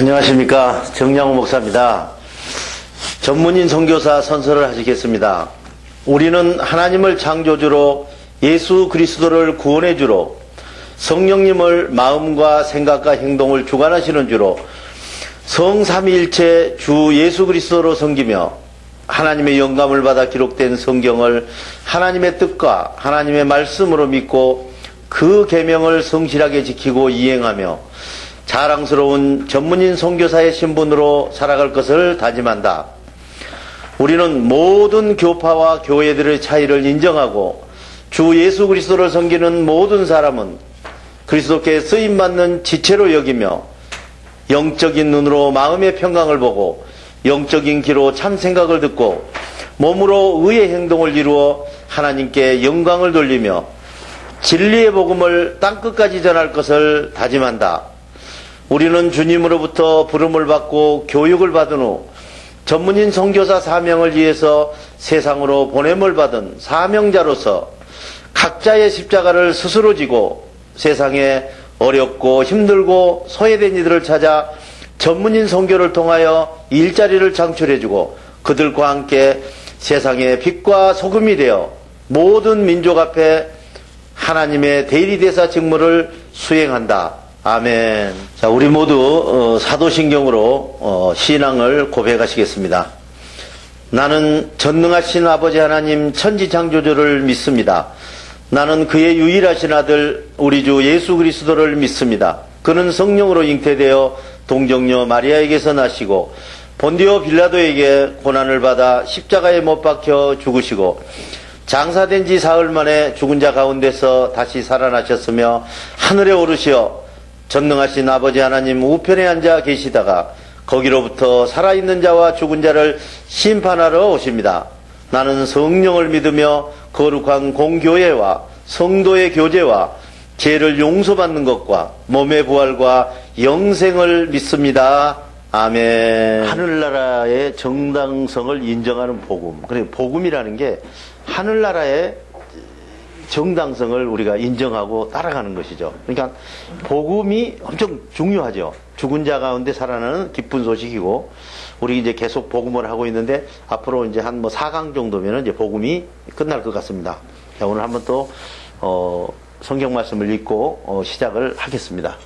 안녕하십니까. 정량호 목사입니다. 전문인 선교사 선서를 하시겠습니다. 우리는 하나님을 창조주로 예수 그리스도를 구원해주로 성령님을 마음과 생각과 행동을 주관하시는 주로 성삼위일체 주 예수 그리스도로 섬기며 하나님의 영감을 받아 기록된 성경을 하나님의 뜻과 하나님의 말씀으로 믿고 그 계명을 성실하게 지키고 이행하며 자랑스러운 전문인 선교사의 신분으로 살아갈 것을 다짐한다. 우리는 모든 교파와 교회들의 차이를 인정하고 주 예수 그리스도를 섬기는 모든 사람은 그리스도께 쓰임받는 지체로 여기며 영적인 눈으로 마음의 평강을 보고 영적인 귀로 참 생각을 듣고 몸으로 의의 행동을 이루어 하나님께 영광을 돌리며 진리의 복음을 땅끝까지 전할 것을 다짐한다. 우리는 주님으로부터 부름을 받고 교육을 받은 후 전문인 선교사 사명을 위해서 세상으로 보냄을 받은 사명자로서 각자의 십자가를 스스로 지고 세상에 어렵고 힘들고 소외된 이들을 찾아 전문인 선교를 통하여 일자리를 창출해주고 그들과 함께 세상의 빛과 소금이 되어 모든 민족 앞에 하나님의 대리대사 직무를 수행한다. 아멘. 자, 우리 모두 사도신경으로 신앙을 고백하시겠습니다. 나는 전능하신 아버지 하나님 천지창조주를 믿습니다. 나는 그의 유일하신 아들 우리 주 예수 그리스도를 믿습니다. 그는 성령으로 잉태되어 동정녀 마리아에게서 나시고 본디오 빌라도에게 고난을 받아 십자가에 못 박혀 죽으시고 장사된 지 사흘 만에 죽은 자 가운데서 다시 살아나셨으며 하늘에 오르시어 전능하신 아버지 하나님 우편에 앉아 계시다가 거기로부터 살아있는 자와 죽은 자를 심판하러 오십니다. 나는 성령을 믿으며 거룩한 공교회와 성도의 교제와 죄를 용서받는 것과 몸의 부활과 영생을 믿습니다. 아멘. 하늘나라의 정당성을 인정하는 복음. 그러니까 복음이라는 게 하늘나라의 정당성을 우리가 인정하고 따라가는 것이죠. 그러니까 복음이 엄청 중요하죠. 죽은 자 가운데 살아나는 기쁜 소식이고, 우리 이제 계속 복음을 하고 있는데 앞으로 이제 한 4강 정도면은 이제 복음이 끝날 것 같습니다. 자, 오늘 한번 또 성경 말씀을 읽고 시작을 하겠습니다.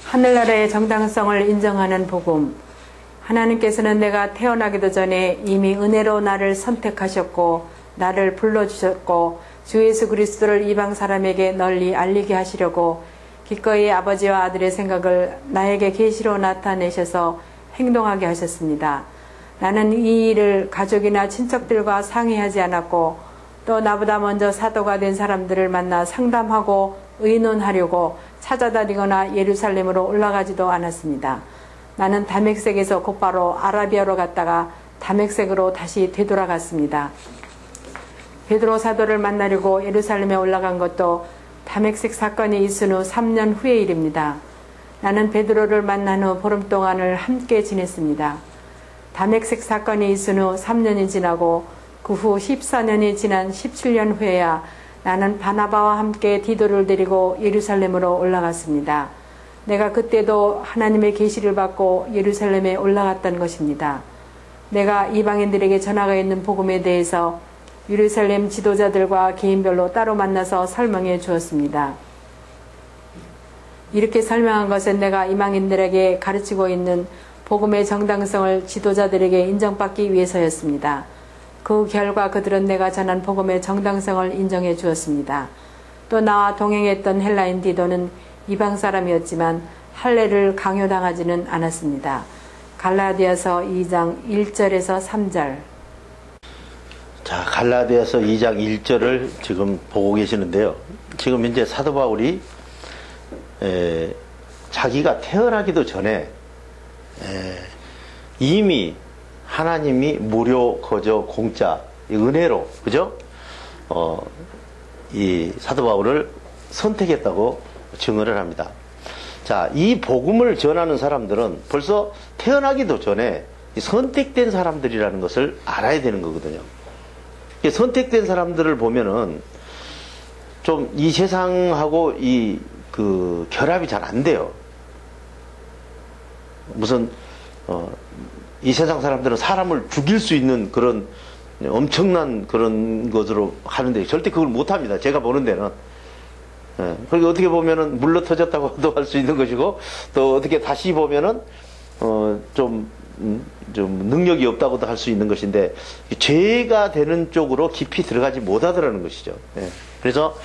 하늘나라의 정당성을 인정하는 복음. 하나님께서는 내가 태어나기도 전에 이미 은혜로 나를 선택하셨고 나를 불러주셨고 주 예수 그리스도를 이방 사람에게 널리 알리게 하시려고 기꺼이 아버지와 아들의 생각을 나에게 계시로 나타내셔서 행동하게 하셨습니다. 나는 이 일을 가족이나 친척들과 상의하지 않았고 또 나보다 먼저 사도가 된 사람들을 만나 상담하고 의논하려고 찾아다니거나 예루살렘으로 올라가지도 않았습니다. 나는 다메섹에서 곧바로 아라비아로 갔다가 다메섹으로 다시 되돌아갔습니다. 베드로 사도를 만나려고 예루살렘에 올라간 것도 다메섹 사건이 있은 후 3년 후의 일입니다. 나는 베드로를 만난 후 보름 동안을 함께 지냈습니다. 다메섹 사건이 있은 후 3년이 지나고 그 후 14년이 지난 17년 후에야 나는 바나바와 함께 디도를 데리고 예루살렘으로 올라갔습니다. 내가 그때도 하나님의 계시를 받고 예루살렘에 올라갔던 것입니다. 내가 이방인들에게 전하고 있는 복음에 대해서 예루살렘 지도자들과 개인별로 따로 만나서 설명해 주었습니다. 이렇게 설명한 것은 내가 이방인들에게 가르치고 있는 복음의 정당성을 지도자들에게 인정받기 위해서였습니다. 그 결과 그들은 내가 전한 복음의 정당성을 인정해 주었습니다. 또 나와 동행했던 헬라인 디도는 이방 사람이었지만 할례를 강요당하지는 않았습니다. 갈라디아서 2장 1절에서 3절. 자, 갈라디아서 2장 1절을 지금 보고 계시는데요. 지금 현재 사도 바울이 자기가 태어나기도 전에 이미 하나님이 무료, 거저, 공짜, 은혜로, 그죠? 이 사도 바울을 선택했다고 증언을 합니다. 자, 이 복음을 전하는 사람들은 벌써 태어나기도 전에 선택된 사람들이라는 것을 알아야 되는 거거든요. 선택된 사람들을 보면은 좀 이 세상하고 이 결합이 잘 안 돼요. 무슨 이 세상 사람들은 사람을 죽일 수 있는 그런 엄청난 그런 것으로 하는데 절대 그걸 못합니다. 제가 보는 데는. 그리고 어떻게 보면은 물러 터졌다고도 할 수 있는 것이고, 또 어떻게 다시 보면은 좀 능력이 없다고도 할 수 있는 것인데, 죄가 되는 쪽으로 깊이 들어가지 못하더라는 것이죠. 그래서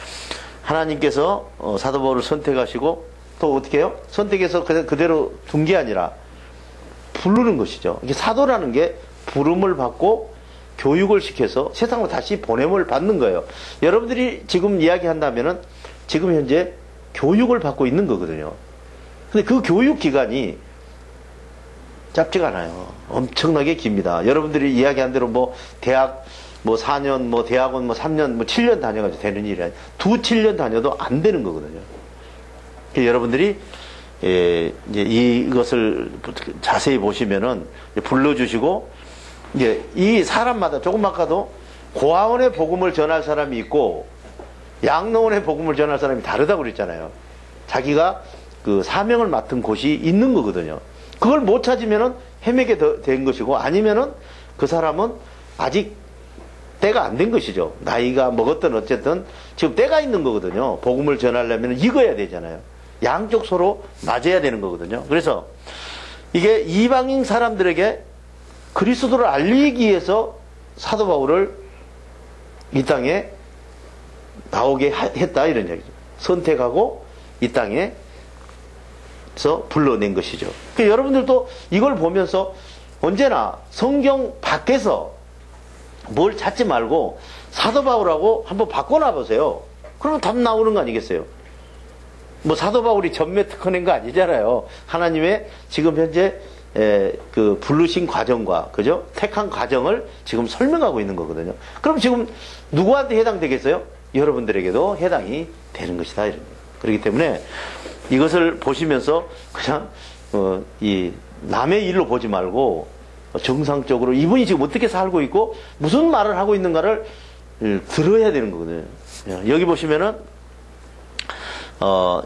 하나님께서 사도 바울을 선택하시고, 또 어떻게 해요? 선택해서 그대로 둔 게 아니라 부르는 것이죠. 이게 사도라는 게 부름을 받고 교육을 시켜서 세상으로 다시 보냄을 받는 거예요. 여러분들이 지금 이야기한다면은 지금 현재 교육을 받고 있는 거거든요. 근데 그 교육 기간이 짧지가 않아요. 엄청나게 깁니다. 여러분들이 이야기한 대로 뭐 대학 뭐 4년, 뭐 대학원 뭐 3년, 뭐 7년 다녀가지고 되는 일이 아니에요. 7년 다녀도 안 되는 거거든요. 여러분들이 이제 이것을 자세히 보시면은 불러주시고, 이제 이 사람마다 조금 아까도 고아원의 복음을 전할 사람이 있고 양로원의 복음을 전할 사람이 다르다고 그랬잖아요. 자기가 그 사명을 맡은 곳이 있는 거거든요. 그걸 못 찾으면은 헤매게 된 것이고, 아니면은 그 사람은 아직 때가 안 된 것이죠. 나이가 먹었든 어쨌든 지금 때가 있는 거거든요. 복음을 전하려면 익어야 되잖아요. 양쪽 서로 맞아야 되는 거거든요. 그래서 이게 이방인 사람들에게 그리스도를 알리기 위해서 사도 바울을 이 땅에 나오게 했다, 이런 얘기죠. 선택하고 이 땅에서 불러낸 것이죠. 그러니까 여러분들도 이걸 보면서 언제나 성경 밖에서 뭘 찾지 말고 사도 바울하고 한번 바꿔놔 보세요. 그러면 답 나오는 거 아니겠어요? 뭐 사도 바울이 전매 특허낸 거 아니잖아요. 하나님의 지금 현재 그 부르신 과정과, 그죠? 택한 과정을 지금 설명하고 있는 거거든요. 그럼 지금 누구한테 해당되겠어요? 여러분들에게도 해당이 되는 것이다, 이런 거예요. 그렇기 때문에 이것을 보시면서 그냥 이 남의 일로 보지 말고 정상적으로 이분이 지금 어떻게 살고 있고 무슨 말을 하고 있는가를 들어야 되는 거거든요. 여기 보시면은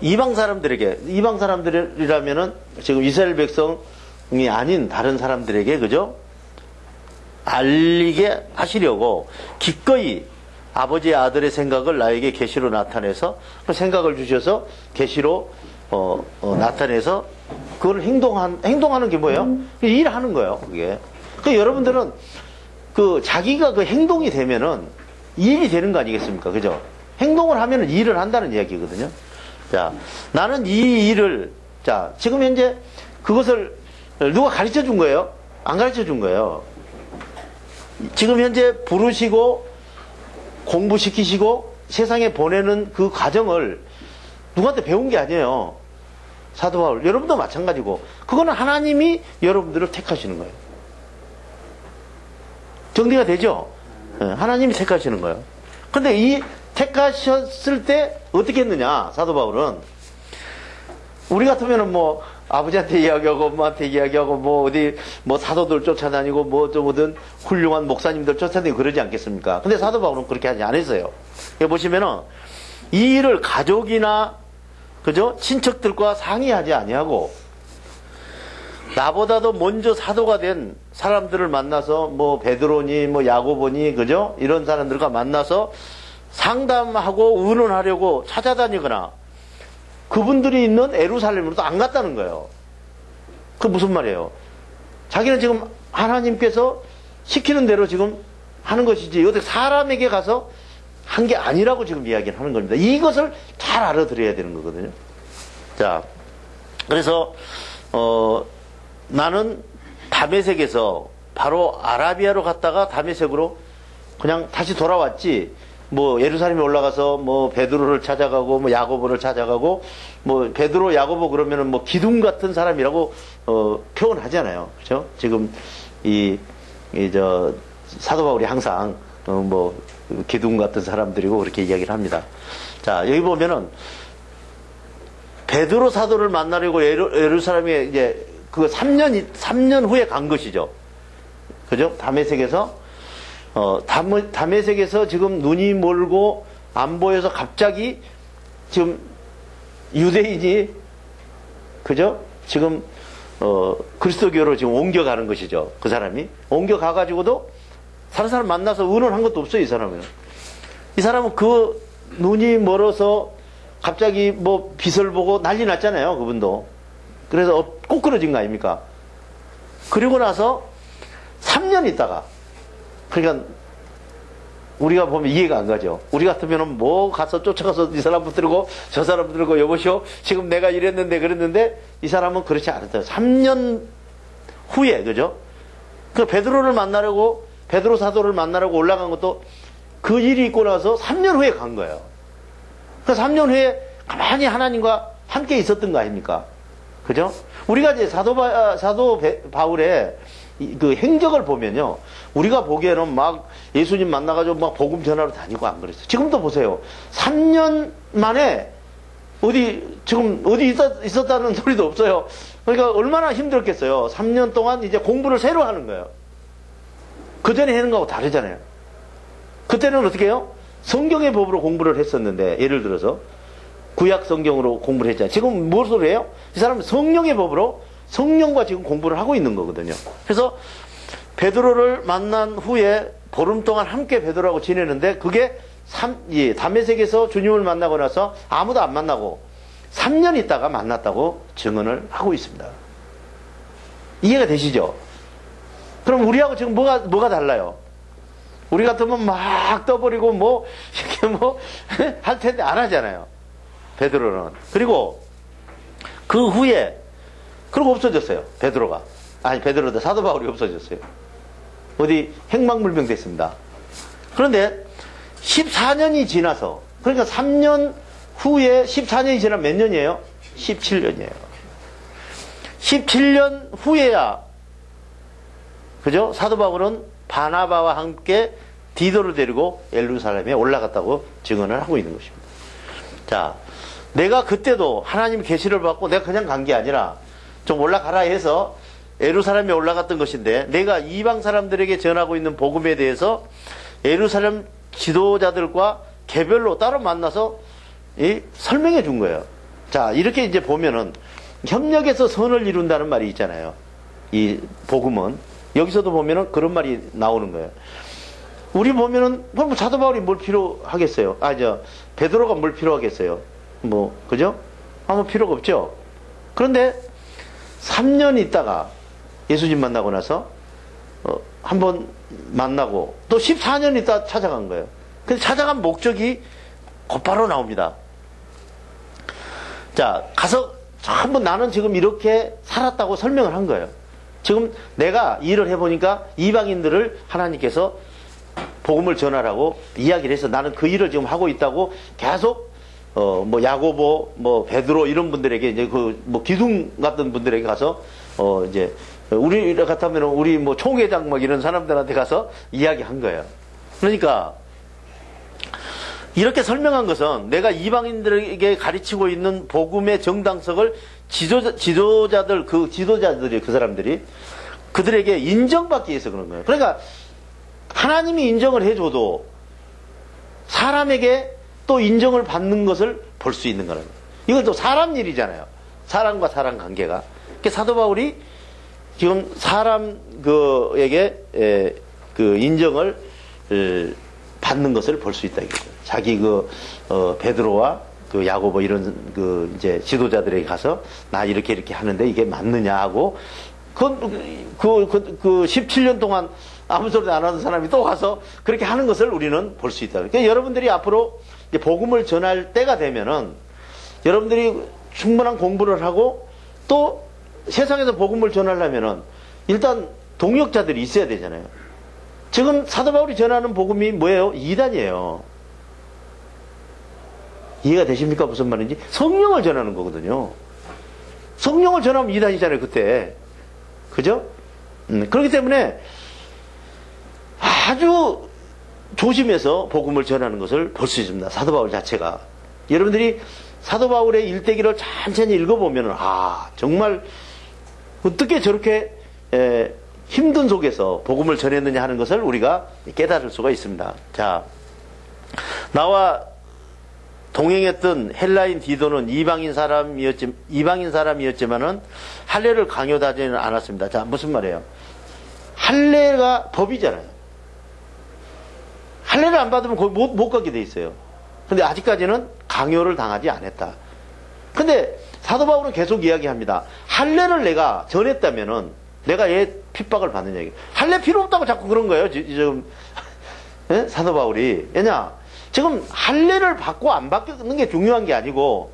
이방 사람들이라면은 지금 이스라엘 백성이 아닌 다른 사람들에게, 그죠? 알리게 하시려고 기꺼이 아버지의 아들의 생각을 나에게 계시로 나타내서 그 생각을 주셔서 계시로 나타내서 그걸 행동하는 게 뭐예요? 일하는 거예요, 그게. 그 여러분들은 그 자기가 그 행동이 되면은 일이 되는 거 아니겠습니까? 그죠? 행동을 하면은 일을 한다는 이야기거든요. 자, 나는 이 일을, 자, 지금 현재 그것을 누가 가르쳐 준 거예요? 안 가르쳐 준 거예요. 지금 현재 부르시고 공부시키시고 세상에 보내는 그 과정을 누구한테 배운 게 아니에요. 사도 바울, 여러분도 마찬가지고, 그거는 하나님이 여러분들을 택하시는 거예요. 정리가 되죠? 하나님이 택하시는 거예요. 근데 이 택하셨을 때 어떻게 했느냐, 사도 바울은. 우리 같으면은 뭐 아버지한테 이야기하고 엄마한테 이야기하고 뭐 어디 뭐 사도들 쫓아다니고 뭐 좀 어떤 훌륭한 목사님들 쫓아다니고 그러지 않겠습니까? 근데 사도 바울은 그렇게 하지 않았어요. 여기 보시면은 이 일을 가족이나, 그죠? 친척들과 상의하지 아니하고 나보다도 먼저 사도가 된 사람들을 만나서 뭐 베드로니 뭐 야고보니, 그죠? 이런 사람들과 만나서 상담하고 의논하려고 찾아다니거나 그분들이 있는 예루살렘으로 또 안 갔다는 거예요. 그 무슨 말이에요? 자기는 지금 하나님께서 시키는 대로 지금 하는 것이지 어떻게 사람에게 가서 한 게 아니라고 지금 이야기를 하는 겁니다. 이것을 잘 알아들어야 되는 거거든요. 자, 그래서 나는 다메섹에서 바로 아라비아로 갔다가 다메섹으로 그냥 다시 돌아왔지, 뭐 예루살렘에 올라가서 뭐 베드로를 찾아가고 뭐 야고보를 찾아가고 뭐 베드로 야고보 그러면은 뭐 기둥 같은 사람이라고 표현하잖아요. 그렇죠? 지금 저 사도 바울이 항상 뭐 기둥 같은 사람들이고 그렇게 이야기를 합니다. 자, 여기 보면은 베드로 사도를 만나려고 예루살렘에 이제 그 3년 후에 간 것이죠. 그죠? 다메섹에서 다메섹에서 지금 눈이 멀고 안 보여서 갑자기 지금 유대인이, 그죠? 지금 그리스도교로 지금 옮겨가는 것이죠. 그 사람이. 옮겨가가지고도 다른 사람 만나서 의논한 것도 없어요, 이 사람은. 이 사람은 그 눈이 멀어서 갑자기 뭐 빛을 보고 난리 났잖아요, 그분도. 그래서 꼭 끊어진 거 아닙니까? 그리고 나서 3년 있다가, 그러니까 우리가 보면 이해가 안 가죠. 우리 같으면은 뭐 가서 쫓아가서 이 사람 붙들고 저 사람 붙들고 여보시오, 지금 내가 이랬는데 그랬는데, 이 사람은 그렇지 않았어요. 3년 후에, 그죠? 그 베드로를 만나려고, 베드로 사도를 만나려고 올라간 것도 그 일이 있고 나서 3년 후에 간 거예요. 그 3년 후에 가만히 하나님과 함께 있었던 거 아닙니까? 그죠? 우리가 이제 사도 바울의 그 행적을 보면요, 우리가 보기에는 막 예수님 만나가지고 막 복음 전하러 다니고 안 그랬어요. 지금도 보세요. 3년 만에 지금 어디 있었다는 소리도 없어요. 그러니까 얼마나 힘들었겠어요. 3년 동안 이제 공부를 새로 하는 거예요. 그 전에 하는 거하고 다르잖아요. 그때는 어떻게 해요? 성경의 법으로 공부를 했었는데, 예를 들어서 구약 성경으로 공부를 했잖아요. 지금 무엇으로 해요? 이 사람은 성령의 법으로 성령과 지금 공부를 하고 있는 거거든요. 그래서 베드로를 만난 후에 보름 동안 함께 베드로하고 지내는데, 그게 다메섹에서 주님을 만나고 나서 아무도 안 만나고 3년 있다가 만났다고 증언을 하고 있습니다. 이해가 되시죠? 그럼 우리하고 지금 뭐가 달라요? 우리 같으면 막 떠버리고 이렇게 할 텐데 안 하잖아요. 베드로는. 그리고 그 후에, 그러고 없어졌어요. 베드로가. 베드로다. 사도 바울이 없어졌어요. 어디 행방불명 됐습니다. 그런데 14년이 지나서, 그러니까 3년 후에 14년이 지나면 몇 년이에요? 17년이에요. 17년 후에야, 그죠? 사도 바울은 바나바와 함께 디도를 데리고 예루살렘에 올라갔다고 증언을 하고 있는 것입니다. 자, 내가 그때도 하나님 계시를 받고 내가 그냥 간 게 아니라 좀 올라가라 해서 예루살렘에 올라갔던 것인데, 내가 이방 사람들에게 전하고 있는 복음에 대해서 예루살렘 지도자들과 개별로 따로 만나서 설명해 준 거예요. 자, 이렇게 이제 보면은 협력해서 선을 이룬다는 말이 있잖아요. 이 복음은 여기서도 보면은 그런 말이 나오는 거예요. 우리 보면은 사도 바울이 뭘 필요하겠어요? 베드로가 뭘 필요하겠어요? 그죠? 아무 필요가 없죠. 그런데 3년 있다가 예수님 만나고 나서 한번 만나고 또 14년 있다 찾아간 거예요. 근데 찾아간 목적이 곧바로 나옵니다. 자, 가서 한번 나는 지금 이렇게 살았다고 설명을 한 거예요. 지금 내가 일을 해보니까 이방인들을 하나님께서 복음을 전하라고 이야기를 해서 나는 그 일을 지금 하고 있다고 계속 야고보, 베드로 이런 분들에게 이제 기둥 같은 분들에게 가서 이제 우리 같으면 우리 총회장 이런 사람들한테 가서 이야기한 거예요. 그러니까 이렇게 설명한 것은 내가 이방인들에게 가르치고 있는 복음의 정당성을 지도자들이 그 사람들이 그들에게 인정받기 위해서 그런 거예요. 그러니까 하나님이 인정을 해줘도 사람에게 또 인정을 받는 것을 볼 수 있는 거라는 거예요. 이건 또 사람 일이잖아요. 사람과 사람 관계가. 그러니까 사도 바울이 지금 사람에게 그 인정을 받는 것을 볼 수 있다 이거죠. 자기 베드로와 야고보 이런 이제 지도자들에게 가서 나 이렇게 하는데 이게 맞느냐 하고 그 17년 동안 아무 소리도 안 하는 사람이 또 가서 그렇게 하는 것을 우리는 볼 수 있다. 그러니까 여러분들이 앞으로 이제 복음을 전할 때가 되면은 여러분들이 충분한 공부를 하고 또 세상에서 복음을 전하려면은 일단 동역자들이 있어야 되잖아요. 지금 사도 바울이 전하는 복음이 뭐예요? 이단이에요. 이해가 되십니까? 무슨 말인지? 성령을 전하는 거거든요. 성령을 전하면 이단이잖아요, 그때. 그죠? 그렇기 때문에 아주 조심해서 복음을 전하는 것을 볼 수 있습니다. 사도 바울 자체가. 여러분들이 사도 바울의 일대기를 천천히 읽어보면 정말 어떻게 저렇게 힘든 속에서 복음을 전했느냐 하는 것을 우리가 깨달을 수가 있습니다. 자, 나와 동행했던 헬라인 디도는 이방인 사람이었지만은 할례를 강요하지는 않았습니다. 자, 무슨 말이에요? 할례가 법이잖아요. 할례를 안 받으면 거기 못 가게 돼 있어요. 근데 아직까지는 강요를 당하지 않았다. 근데 사도 바울은 계속 이야기합니다. 할례를 내가 전했다면은 내가 얘 핍박을 받는 얘기. 할례 필요 없다고 자꾸 그런 거예요. 지금 예? 사도 바울이. 왜냐? 지금 할례를 받고 안 받는 게 중요한 게 아니고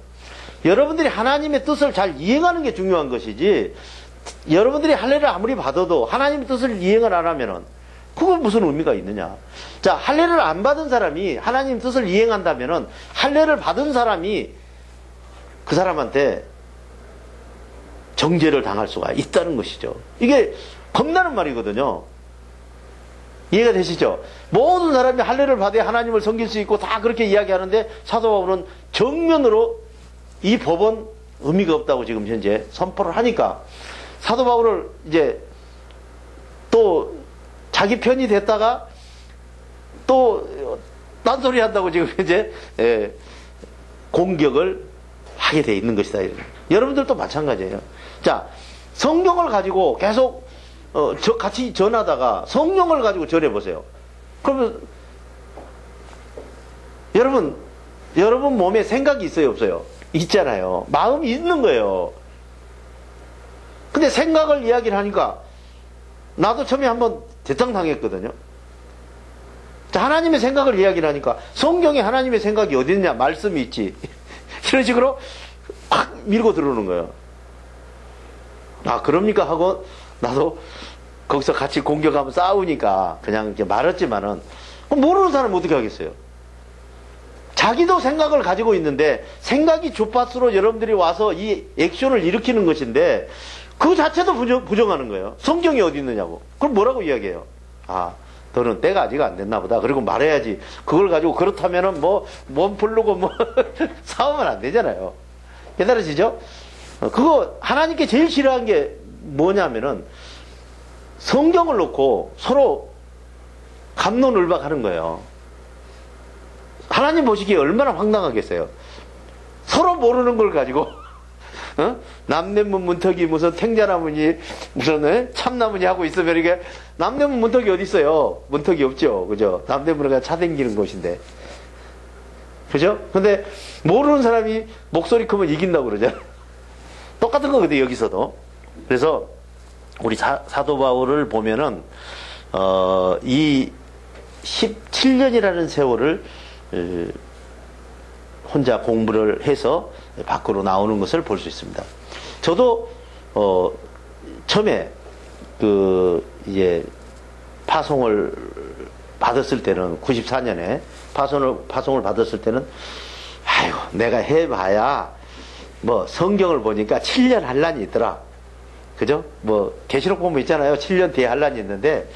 여러분들이 하나님의 뜻을 잘 이행하는 게 중요한 것이지, 여러분들이 할례를 아무리 받아도 하나님의 뜻을 이행을 안 하면은 그건 무슨 의미가 있느냐. 자, 할례를 안 받은 사람이 하나님 뜻을 이행한다면은 할례를 받은 사람이 그 사람한테 정죄를 당할 수가 있다는 것이죠. 이게 겁나는 말이거든요. 이해가 되시죠? 모든 사람이 할례를 받아야 하나님을 섬길 수 있고 다 그렇게 이야기하는데 사도 바울은 정면으로 이 법은 의미가 없다고 지금 현재 선포를 하니까 사도 바울을 이제 또 자기 편이 됐다가 또 딴소리 한다고 지금 이제 공격을 하게 돼 있는 것이다. 여러분들도 마찬가지예요. 자, 성경을 가지고 계속 같이 전하다가 성령을 가지고 전해보세요. 그러면 여러분 몸에 생각이 있어요, 없어요? 있잖아요. 마음이 있는 거예요. 근데 생각을 이야기를 하니까 나도 처음에 한번 대탕당했거든요. 자, 하나님의 생각을 이야기를 하니까 성경에 하나님의 생각이 어디 있냐? 말씀이 있지. 이런 식으로 확 밀고 들어오는 거예요. 아, 그럽니까? 하고 나도 거기서 같이 공격하면 싸우니까 그냥 이렇게 말했지만은 모르는 사람은 어떻게 하겠어요? 자기도 생각을 가지고 있는데 생각이 주파수로 여러분들이 와서 이 액션을 일으키는 것인데 그 자체도 부정하는 거예요. 성경이 어디 있느냐고. 그럼 뭐라고 이야기해요? 아, 너는 때가 아직 안 됐나 보다. 그리고 말해야지. 그걸 가지고 그렇다면은 몸 부르고 싸우면 안 되잖아요. 깨달으시죠? 그거 하나님께 제일 싫어한 게 뭐냐면은 성경을 놓고 서로 갑론을박 하는 거예요. 하나님 보시기에 얼마나 황당하겠어요. 서로 모르는 걸 가지고 남대문 문턱이 무슨 탱자나무니 무슨 참나무니 하고 있으면 이게 남대문 문턱이 어디 있어요? 문턱이 없죠. 그죠? 남대문은 그냥 차 댕기는 곳인데. 그죠? 근데 모르는 사람이 목소리 크면 이긴다고 그러잖아요. 똑같은 거거든요, 여기서도. 그래서 우리 사도 바울을 보면은 이 17년이라는 세월을 혼자 공부를 해서 밖으로 나오는 것을 볼 수 있습니다. 저도 처음에 이제 파송을 받았을 때는 94년에 파송을 받았을 때는 아이고 내가 해봐야 성경을 보니까 7년 한란이 있더라. 그죠? 계시록 보면 있잖아요. 7년 뒤에 한란이 있는데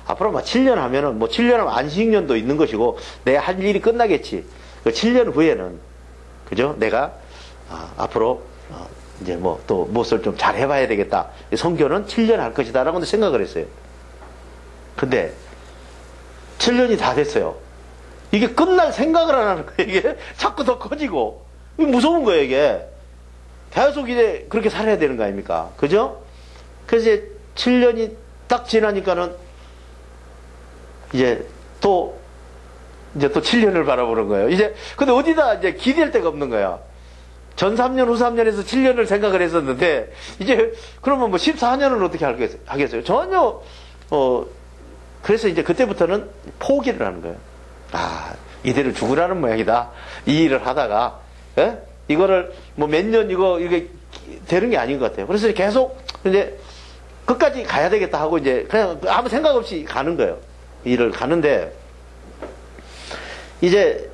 앞으로 7년 하면은 7년 하면 안식년도 있는 것이고 내 할 일이 끝나겠지. 그 7년 후에는 그죠? 내가 앞으로 이제 또 무엇을 좀 잘 해봐야 되겠다. 성교는 7년 할 것이다라고 생각을 했어요. 근데 7년이 다 됐어요. 이게 끝날 생각을 안 하는 거예요. 이게 자꾸 더 커지고 무서운 거예요. 이게 계속 이제 그렇게 살아야 되는 거 아닙니까? 그죠? 그래서 이제 7년이 딱 지나니까는 이제 또 7년을 바라보는 거예요. 근데 어디다 이제 기댈 데가 없는 거야. 전 3년, 후 3년에서 7년을 생각을 했었는데, 이제, 그러면 14년은 어떻게 하겠어요? 전혀, 그래서 이제 그때부터는 포기를 하는 거예요. 아, 이대로 죽으라는 모양이다. 이 일을 하다가, 예? 이거를 몇 년 이게 되는 게 아닌 것 같아요. 그래서 계속, 이제, 끝까지 가야 되겠다 하고 이제, 그냥 아무 생각 없이 가는 거예요. 일을 가는데, 이제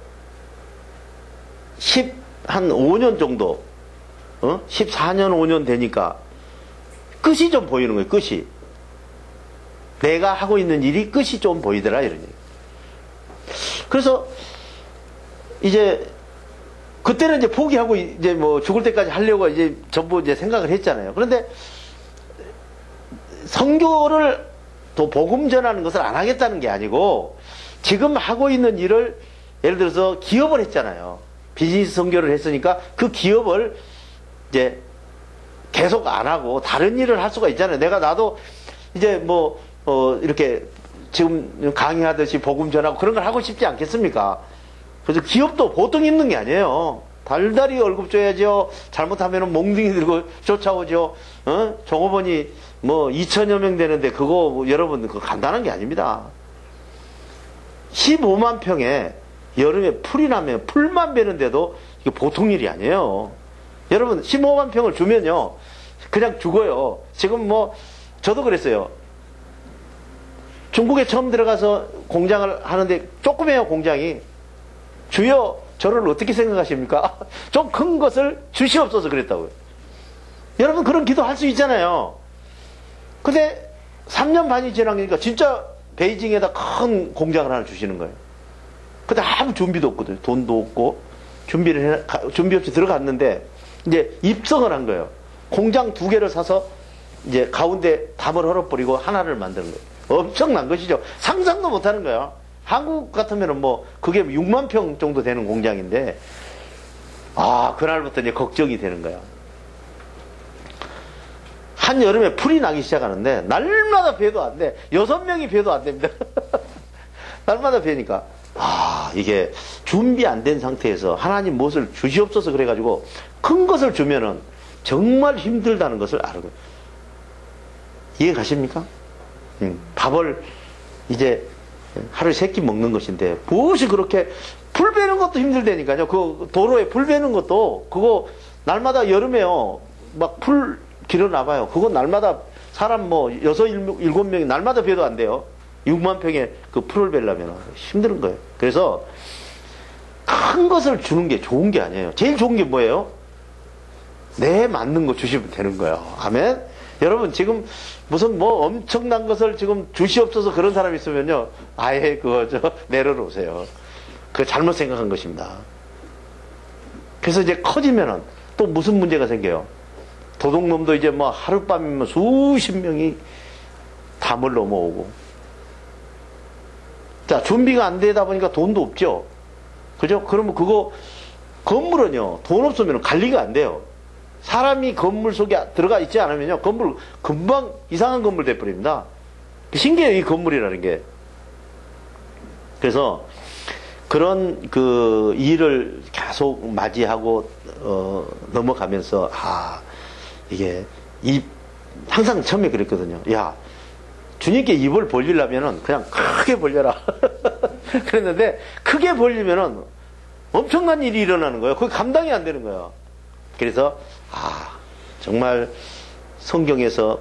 한 5년 정도 14년 5년 되니까 끝이 좀 보이는 거예요. 끝이 내가 하고 있는 일이 끝이 좀 보이더라 이런 얘기. 그래서 이제 그때는 이제 포기하고 이제 죽을 때까지 하려고 이제 전부 이제 생각을 했잖아요. 그런데 선교를 또 복음 전하는 것을 안 하겠다는 게 아니고 지금 하고 있는 일을 예를 들어서 기업을 했잖아요. 비즈니스 선교를 했으니까 그 기업을 이제 계속 안 하고 다른 일을 할 수가 있잖아요. 나도 이제 뭐, 이렇게 지금 강의하듯이 복음 전하고 그런 걸 하고 싶지 않겠습니까? 그래서 기업도 보통 있는 게 아니에요. 달달이 월급 줘야죠. 잘못하면 몽둥이 들고 쫓아오죠. 종업원이 뭐 2천여 명 되는데 그거 뭐 여러분 그거 간단한 게 아닙니다. 15만 평에 여름에 풀이 나면 풀만 베는데도 이게 보통 일이 아니에요. 여러분 15만 평을 주면요 그냥 죽어요. 지금 뭐 저도 그랬어요. 중국에 처음 들어가서 공장을 하는데 조그매요 공장이. 주여 저를 어떻게 생각하십니까? 좀 큰 것을 주시옵소서 그랬다고요. 여러분 그런 기도 할 수 있잖아요. 근데 3년 반이 지나니까 진짜 베이징에다 큰 공장을 하나 주시는 거예요. 근데 아무 준비도 없거든요. 돈도 없고 준비 없이 들어갔는데 이제 입성을 한 거예요. 공장 2개를 사서 이제 가운데 담을 헐어버리고 하나를 만드는 거예요. 엄청난 것이죠. 상상도 못 하는 거예요. 한국 같으면은 뭐 그게 6만 평 정도 되는 공장인데 그날부터 이제 걱정이 되는 거야. 한 여름에 풀이 나기 시작하는데 날마다 배도 안 돼. 6명이 배도 안 됩니다. 날마다 배니까 이게 준비 안 된 상태에서 하나님 무엇을 주시옵소서 그래가지고 큰 것을 주면은 정말 힘들다는 것을 알고 이해 가십니까? 밥을 이제 하루에 3끼 먹는 것인데 무엇이 그렇게 풀 베는 것도 힘들다니까요. 그 도로에 풀 베는 것도 그거 날마다 여름에요 막 풀 길어나봐요. 그거 날마다 사람 뭐 6, 7명이 날마다 베도 안 돼요. 6만 평에 그 풀을 베려면 힘든 거예요. 그래서 큰 것을 주는 게 좋은 게 아니에요. 제일 좋은 게 뭐예요? 내 맞는 거 주시면 되는 거예요. 아멘? 여러분 지금 무슨 뭐 엄청난 것을 지금 주시옵소서 그런 사람이 있으면요 아예 내려놓으세요. 그거 잘못 생각한 것입니다. 그래서 이제 커지면은 또 무슨 문제가 생겨요? 도둑놈도 이제 뭐 하룻밤이면 수십 명이 담을 넘어오고 자 준비가 안 되다 보니까 돈도 없죠. 그죠? 그러면 그거 건물은요 돈 없으면 관리가 안 돼요. 사람이 건물 속에 들어가 있지 않으면요 건물 금방 이상한 건물 돼버립니다. 신기해요 이 건물이라는 게. 그래서 그런 그 일을 계속 맞이하고 넘어가면서 이게 항상 처음에 그랬거든요. 야 주님께 입을 벌리려면은 그냥 크게 벌려라. 그랬는데 크게 벌리면은 엄청난 일이 일어나는 거예요. 그게 감당이 안 되는 거예요. 그래서 정말 성경에서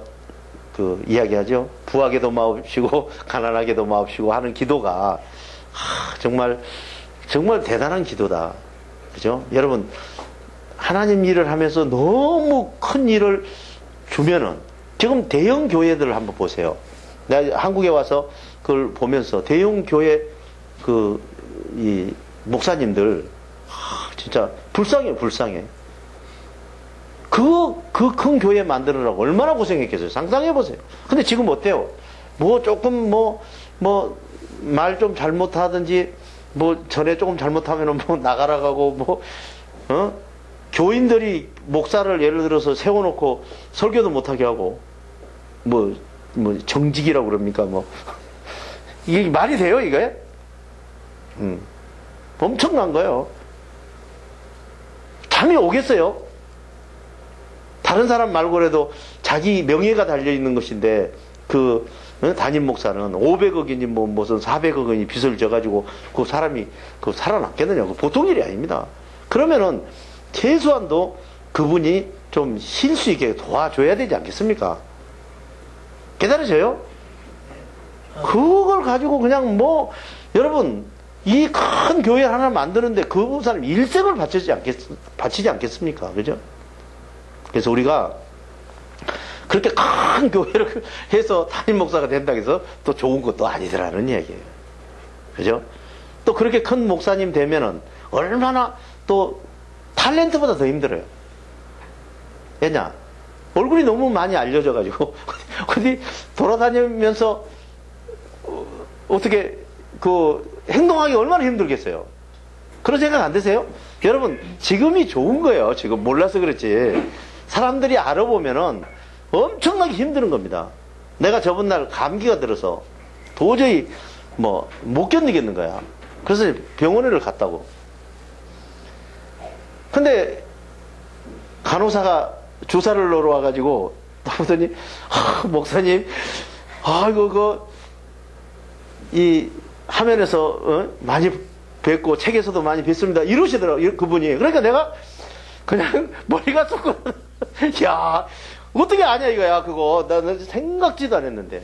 그 이야기하죠. 부하게도 마옵시고 가난하게도 마옵시고 하는 기도가 정말 대단한 기도다. 그죠? 여러분 하나님 일을 하면서 너무 큰 일을 주면은 지금 대형 교회들을 한번 보세요. 내가 한국에 와서 그걸 보면서 대형 교회 이 목사님들 진짜 불쌍해. 그 큰 교회 만들으라고 얼마나 고생했겠어요. 상상해보세요. 근데 지금 어때요? 뭐 조금 말 좀 잘못하든지 전에 조금 잘못하면 나가라고 교인들이 목사를 예를 들어서 세워놓고 설교도 못하게 하고 정직이라고 그럽니까 이게 말이 돼요 이게? 엄청난 거예요. 잠이 오겠어요? 다른 사람 말고라도 자기 명예가 달려있는 것인데 담임 목사는 500억이니 무슨 400억이니 빚을 져가지고 그 사람이 살아남겠느냐. 보통 일이 아닙니다. 그러면은 최소한도 그분이 좀 쉴 수 있게 도와줘야 되지 않겠습니까? 깨달으세요? 그걸 가지고 그냥 여러분 이 큰 교회 하나 만드는데 그 사람 일생을 바치지 않겠습니까? 그죠? 그래서 우리가 그렇게 큰 교회를 해서 담임 목사가 된다고 해서 또 좋은 것도 아니더라는 얘기예요. 그죠? 또 그렇게 큰 목사님 되면은 얼마나 또 탤런트보다 더 힘들어요. 왜냐? 얼굴이 너무 많이 알려져가지고 어디 돌아다니면서 어떻게 행동하기 얼마나 힘들겠어요. 그런 생각 안 드세요? 여러분, 지금이 좋은 거예요. 지금 몰라서 그렇지. 사람들이 알아보면은 엄청나게 힘드는 겁니다. 내가 저번 날 감기가 들어서 도저히 못 견디겠는 거야. 그래서 병원을 갔다고. 근데 간호사가 주사를 넣으러 와가지고 나오더니, 목사님, 이 화면에서 많이 뵙고 책에서도 많이 뵀습니다. 이러시더라고요, 그분이. 그러니까 내가 그냥 머리가 쏙, 야, 어떻게 아냐 이거야, 그거. 나는 생각지도 안 했는데.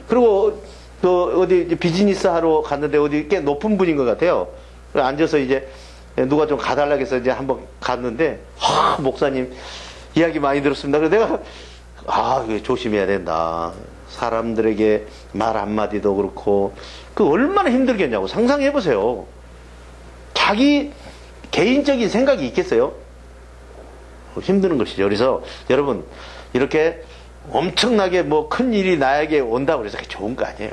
그리고 어디 비즈니스 하러 갔는데 어디 꽤 높은 분인 것 같아요. 앉아서 이제 누가 좀 가달라고 해서 이제 한번 갔는데, 목사님 이야기 많이 들었습니다. 그래서 내가, 이거 조심해야 된다. 사람들에게 말 한마디도 그렇고, 얼마나 힘들겠냐고 상상해보세요. 자기 개인적인 생각이 있겠어요? 힘드는 것이죠. 그래서 여러분, 이렇게 엄청나게 큰 일이 나에게 온다고 해서 좋은 거 아니에요.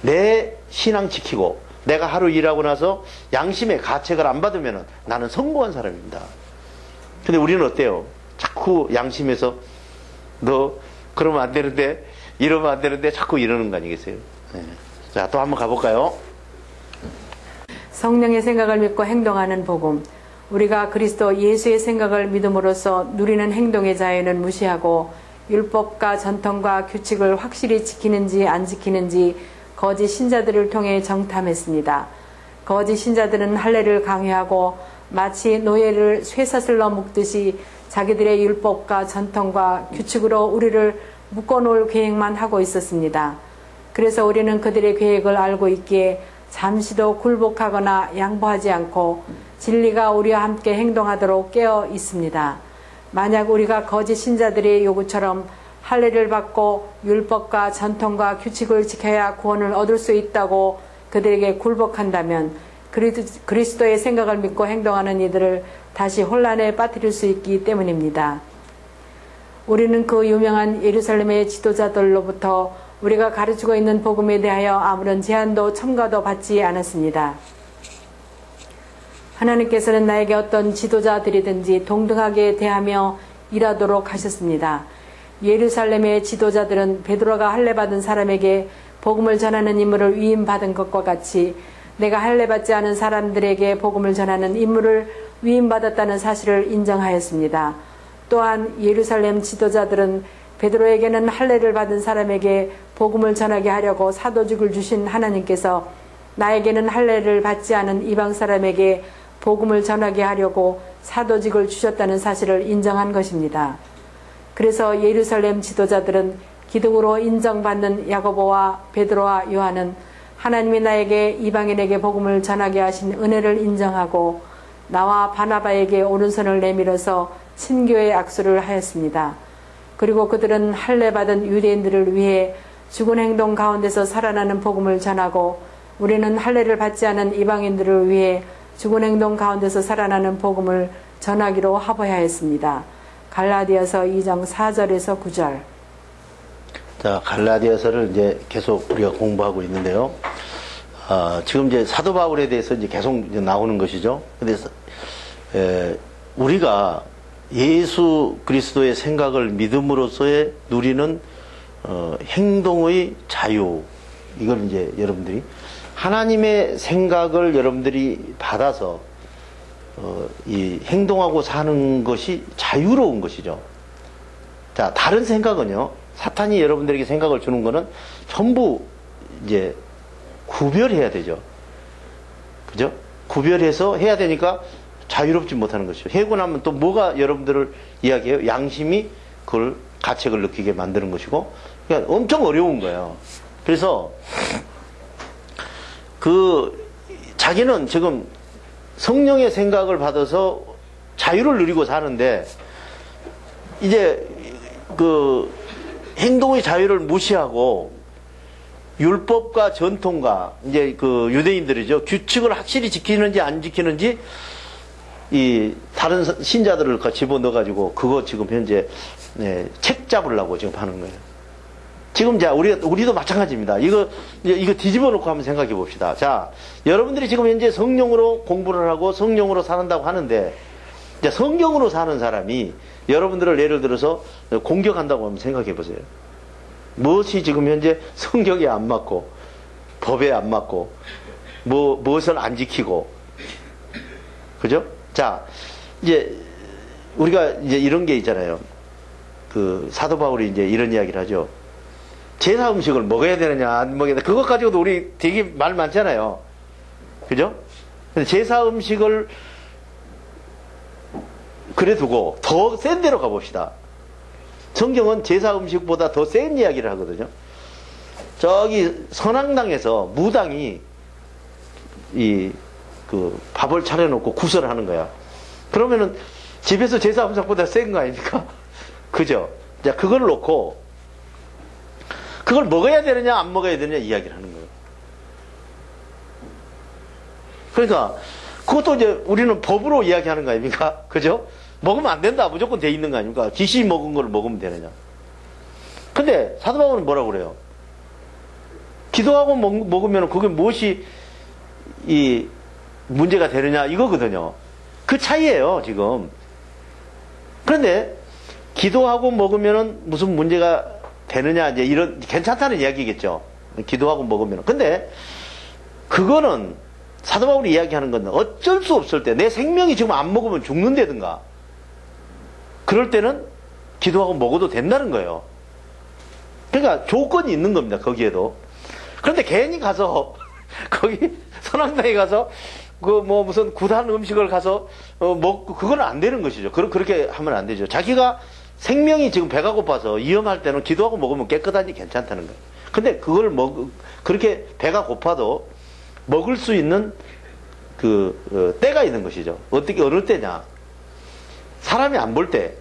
내 신앙 지키고, 내가 하루 일하고 나서 양심의 가책을 안 받으면 나는 성공한 사람입니다. 근데 우리는 어때요? 자꾸 양심에서 너 그러면 안 되는데, 이러면 안 되는데 자꾸 이러는 거 아니겠어요? 네. 자, 또 한번 가볼까요? 성령의 생각을 믿고 행동하는 복음. 우리가 그리스도 예수의 생각을 믿음으로써 누리는 행동의 자유는 무시하고 율법과 전통과 규칙을 확실히 지키는지 안 지키는지 거짓 신자들을 통해 정탐했습니다. 거짓 신자들은 할례를 강요하고 마치 노예를 쇠사슬로 묶듯이 자기들의 율법과 전통과 규칙으로 우리를 묶어놓을 계획만 하고 있었습니다. 그래서 우리는 그들의 계획을 알고 있기에 잠시도 굴복하거나 양보하지 않고 진리가 우리와 함께 행동하도록 깨어 있습니다. 만약 우리가 거짓 신자들의 요구처럼 할례를 받고 율법과 전통과 규칙을 지켜야 구원을 얻을 수 있다고 그들에게 굴복한다면 그리스도의 생각을 믿고 행동하는 이들을 다시 혼란에 빠뜨릴 수 있기 때문입니다. 우리는 그 유명한 예루살렘의 지도자들로부터 우리가 가르치고 있는 복음에 대하여 아무런 제한도 첨가도 받지 않았습니다. 하나님께서는 나에게 어떤 지도자들이든지 동등하게 대하며 일하도록 하셨습니다. 예루살렘의 지도자들은 베드로가 할례받은 사람에게 복음을 전하는 임무를 위임받은 것과 같이 내가 할례받지 않은 사람들에게 복음을 전하는 임무를 위임받았다는 사실을 인정하였습니다. 또한 예루살렘 지도자들은 베드로에게는 할례를 받은 사람에게 복음을 전하게 하려고 사도직을 주신 하나님께서 나에게는 할례를 받지 않은 이방 사람에게 복음을 전하게 하려고 사도직을 주셨다는 사실을 인정한 것입니다. 그래서 예루살렘 지도자들은 기둥으로 인정받는 야고보와 베드로와 요한은 하나님이 나에게 이방인에게 복음을 전하게 하신 은혜를 인정하고 나와 바나바에게 오른손을 내밀어서 친교의 악수를 하였습니다. 그리고 그들은 할례받은 유대인들을 위해 죽은 행동 가운데서 살아나는 복음을 전하고 우리는 할례를 받지 않은 이방인들을 위해 죽은 행동 가운데서 살아나는 복음을 전하기로 합의하였습니다. 갈라디아서 2장 4절에서 9절. 자, 갈라디아서를 이제 계속 우리가 공부하고 있는데요. 지금 이제 사도 바울에 대해서 이제 계속 이제 나오는 것이죠. 그래서 우리가 예수 그리스도의 생각을 믿음으로써의 누리는 행동의 자유, 이걸 이제 여러분들이 하나님의 생각을 여러분들이 받아서 이 행동하고 사는 것이 자유로운 것이죠. 자, 다른 생각은요, 사탄이 여러분들에게 생각을 주는 거는 전부 이제 구별해야 되죠. 그죠? 구별해서 해야 되니까 자유롭지 못하는 것이죠. 해고 나면 또 뭐가 여러분들을 이야기해요? 양심이 그걸 가책을 느끼게 만드는 것이고, 그러니까 엄청 어려운 거예요. 그래서 자기는 지금 성령의 생각을 받아서 자유를 누리고 사는데, 이제 행동의 자유를 무시하고 율법과 전통과 이제 유대인들이죠, 규칙을 확실히 지키는지 안 지키는지 이 다른 신자들을 집어넣어가지고 그거 지금 현재 책 잡으려고 지금 하는 거예요. 지금 자, 우리도 마찬가지입니다. 이거 뒤집어 놓고 한번 생각해 봅시다. 자, 여러분들이 지금 현재 성령으로 공부를 하고 성령으로 산다고 하는데, 이제 성경으로 사는 사람이 여러분들을 예를 들어서 공격한다고 한번 생각해 보세요. 무엇이 지금 현재 성경에 안 맞고, 법에 안 맞고, 무엇을 안 지키고, 그죠? 자, 이제, 우리가 이제 이런 게 있잖아요. 사도 바울이 이제 이런 이야기를 하죠. 제사 음식을 먹어야 되느냐, 안 먹어야 되느냐. 그것 가지고도 우리 되게 말 많잖아요. 그죠? 근데 제사 음식을 그래 두고 더 센 데로 가봅시다. 성경은 제사 음식보다 더 센 이야기를 하거든요. 저기 선악당에서 무당이 밥을 차려놓고 구설을 하는 거야. 그러면은 집에서 제사 음식보다 센 거 아닙니까? 그죠? 자, 그걸 놓고 그걸 먹어야 되느냐 안 먹어야 되느냐 이야기를 하는 거예요. 그러니까 그것도 이제 우리는 법으로 이야기하는 거 아닙니까? 그죠? 먹으면 안 된다 무조건 돼 있는 거 아닙니까? 귀신이 먹은 걸 먹으면 되느냐. 근데 사도 바울은 뭐라고 그래요? 기도하고 먹으면 그게 무엇이 이 문제가 되느냐 이거거든요. 그 차이예요 지금. 그런데 기도하고 먹으면은 무슨 문제가 되느냐 이제 이런 괜찮다는 이야기겠죠. 기도하고 먹으면. 근데 그거는 사도 바울이 이야기하는 건 어쩔 수 없을 때 내 생명이 지금 안 먹으면 죽는다든가 그럴 때는 기도하고 먹어도 된다는 거예요. 그러니까 조건이 있는 겁니다. 거기에도. 그런데 괜히 가서 거기 선악당에 가서 무슨 구단 음식을 가서 먹고 그건 안 되는 것이죠. 그렇게 하면 안 되죠. 자기가 생명이 지금 배가 고파서 위험할 때는 기도하고 먹으면 깨끗하니 괜찮다는 거예요. 근데 그걸 그렇게 배가 고파도 먹을 수 있는 때가 있는 것이죠. 어느 때냐? 사람이 안 볼 때.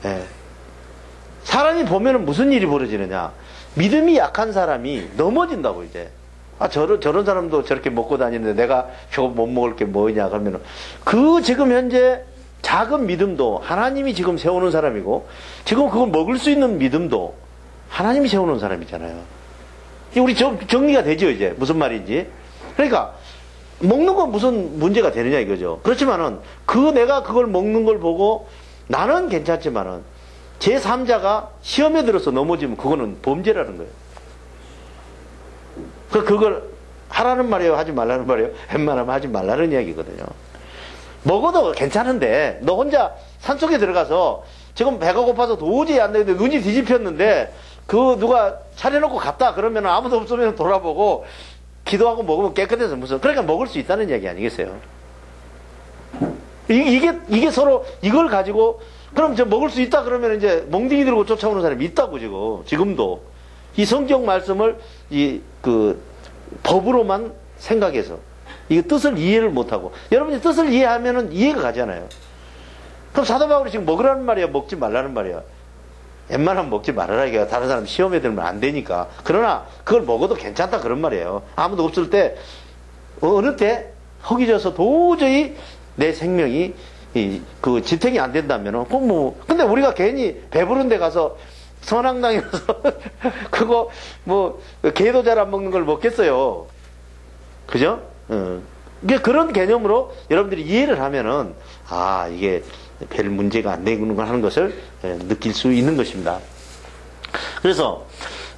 예. 사람이 보면은 무슨 일이 벌어지느냐? 믿음이 약한 사람이 넘어진다고 이제. 저런 사람도 저렇게 먹고 다니는데 내가 저거 못 먹을 게 뭐냐 그러면은 지금 현재 작은 믿음도 하나님이 지금 세우는 사람이고 지금 그걸 먹을 수 있는 믿음도 하나님이 세우는 사람이잖아요. 우리 정리가 되죠 이제 무슨 말인지. 그러니까 먹는 건 무슨 문제가 되느냐 이거죠. 그렇지만은 내가 그걸 먹는 걸 보고 나는 괜찮지만은 제3자가 시험에 들어서 넘어지면 그거는 범죄라는 거예요. 그걸 하라는 말이에요 하지 말라는 말이에요? 웬만하면 하지 말라는 이야기거든요. 먹어도 괜찮은데 너 혼자 산속에 들어가서 지금 배가 고파서 도저히 안 되는데 눈이 뒤집혔는데 누가 차려놓고 갔다 그러면 아무도 없으면 돌아보고 기도하고 먹으면 깨끗해서 그러니까 먹을 수 있다는 이야기 아니겠어요? 이게 서로 이걸 가지고 그럼 먹을 수 있다 그러면 이제 멍둥이 들고 쫓아오는 사람이 있다고 지금도 이 성경 말씀을 법으로만 생각해서 이 뜻을 이해를 못하고 여러분이 뜻을 이해하면은 이해가 가잖아요. 그럼 사도 바울이 지금 먹으라는 말이야 먹지 말라는 말이야? 웬만하면 먹지 말아라 이게 다른 사람 시험에 들면 안 되니까. 그러나 그걸 먹어도 괜찮다 그런 말이에요. 아무도 없을 때 어느 때 허기져서 도저히 내 생명이 지탱이 안 된다면은 근데 우리가 괜히 배부른 데 가서 선악당에 가서 그거 개도 잘 안 먹는 걸 먹겠어요. 그죠? 이게 그런 개념으로 여러분들이 이해를 하면은 이게 별 문제가 안 되는 걸 하는 것을 느낄 수 있는 것입니다. 그래서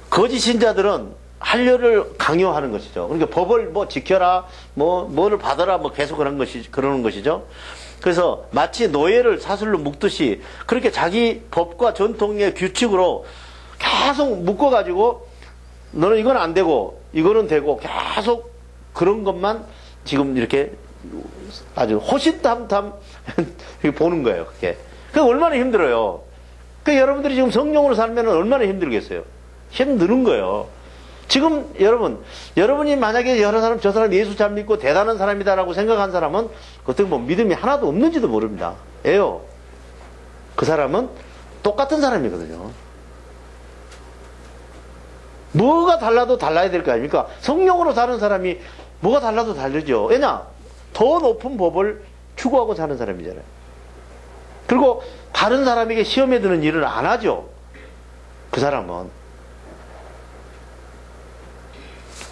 거짓 신자들은 할례를 강요하는 것이죠. 그러니까 법을 지켜라, 뭐를 받아라, 계속 그러는 것이죠. 그래서 마치 노예를 사슬로 묶듯이 그렇게 자기 법과 전통의 규칙으로 계속 묶어가지고 너는 이건 안 되고 이거는 되고 계속 그런 것만 지금 이렇게 아주 호시탐탐 보는 거예요. 그게 얼마나 힘들어요. 여러분들이 지금 성령으로 살면 얼마나 힘들겠어요. 힘드는 거예요. 지금 여러분이 만약에 저 사람 예수 잘 믿고 대단한 사람이다라고 생각한 사람은 어떻게 보면 믿음이 하나도 없는지도 모릅니다. 예요. 그 사람은 똑같은 사람이거든요. 뭐가 달라도 달라야 될 거 아닙니까? 성령으로 사는 사람이 뭐가 달라도 다르죠. 왜냐? 더 높은 법을 추구하고 사는 사람이잖아요. 그리고 다른 사람에게 시험에 드는 일을 안 하죠. 그 사람은.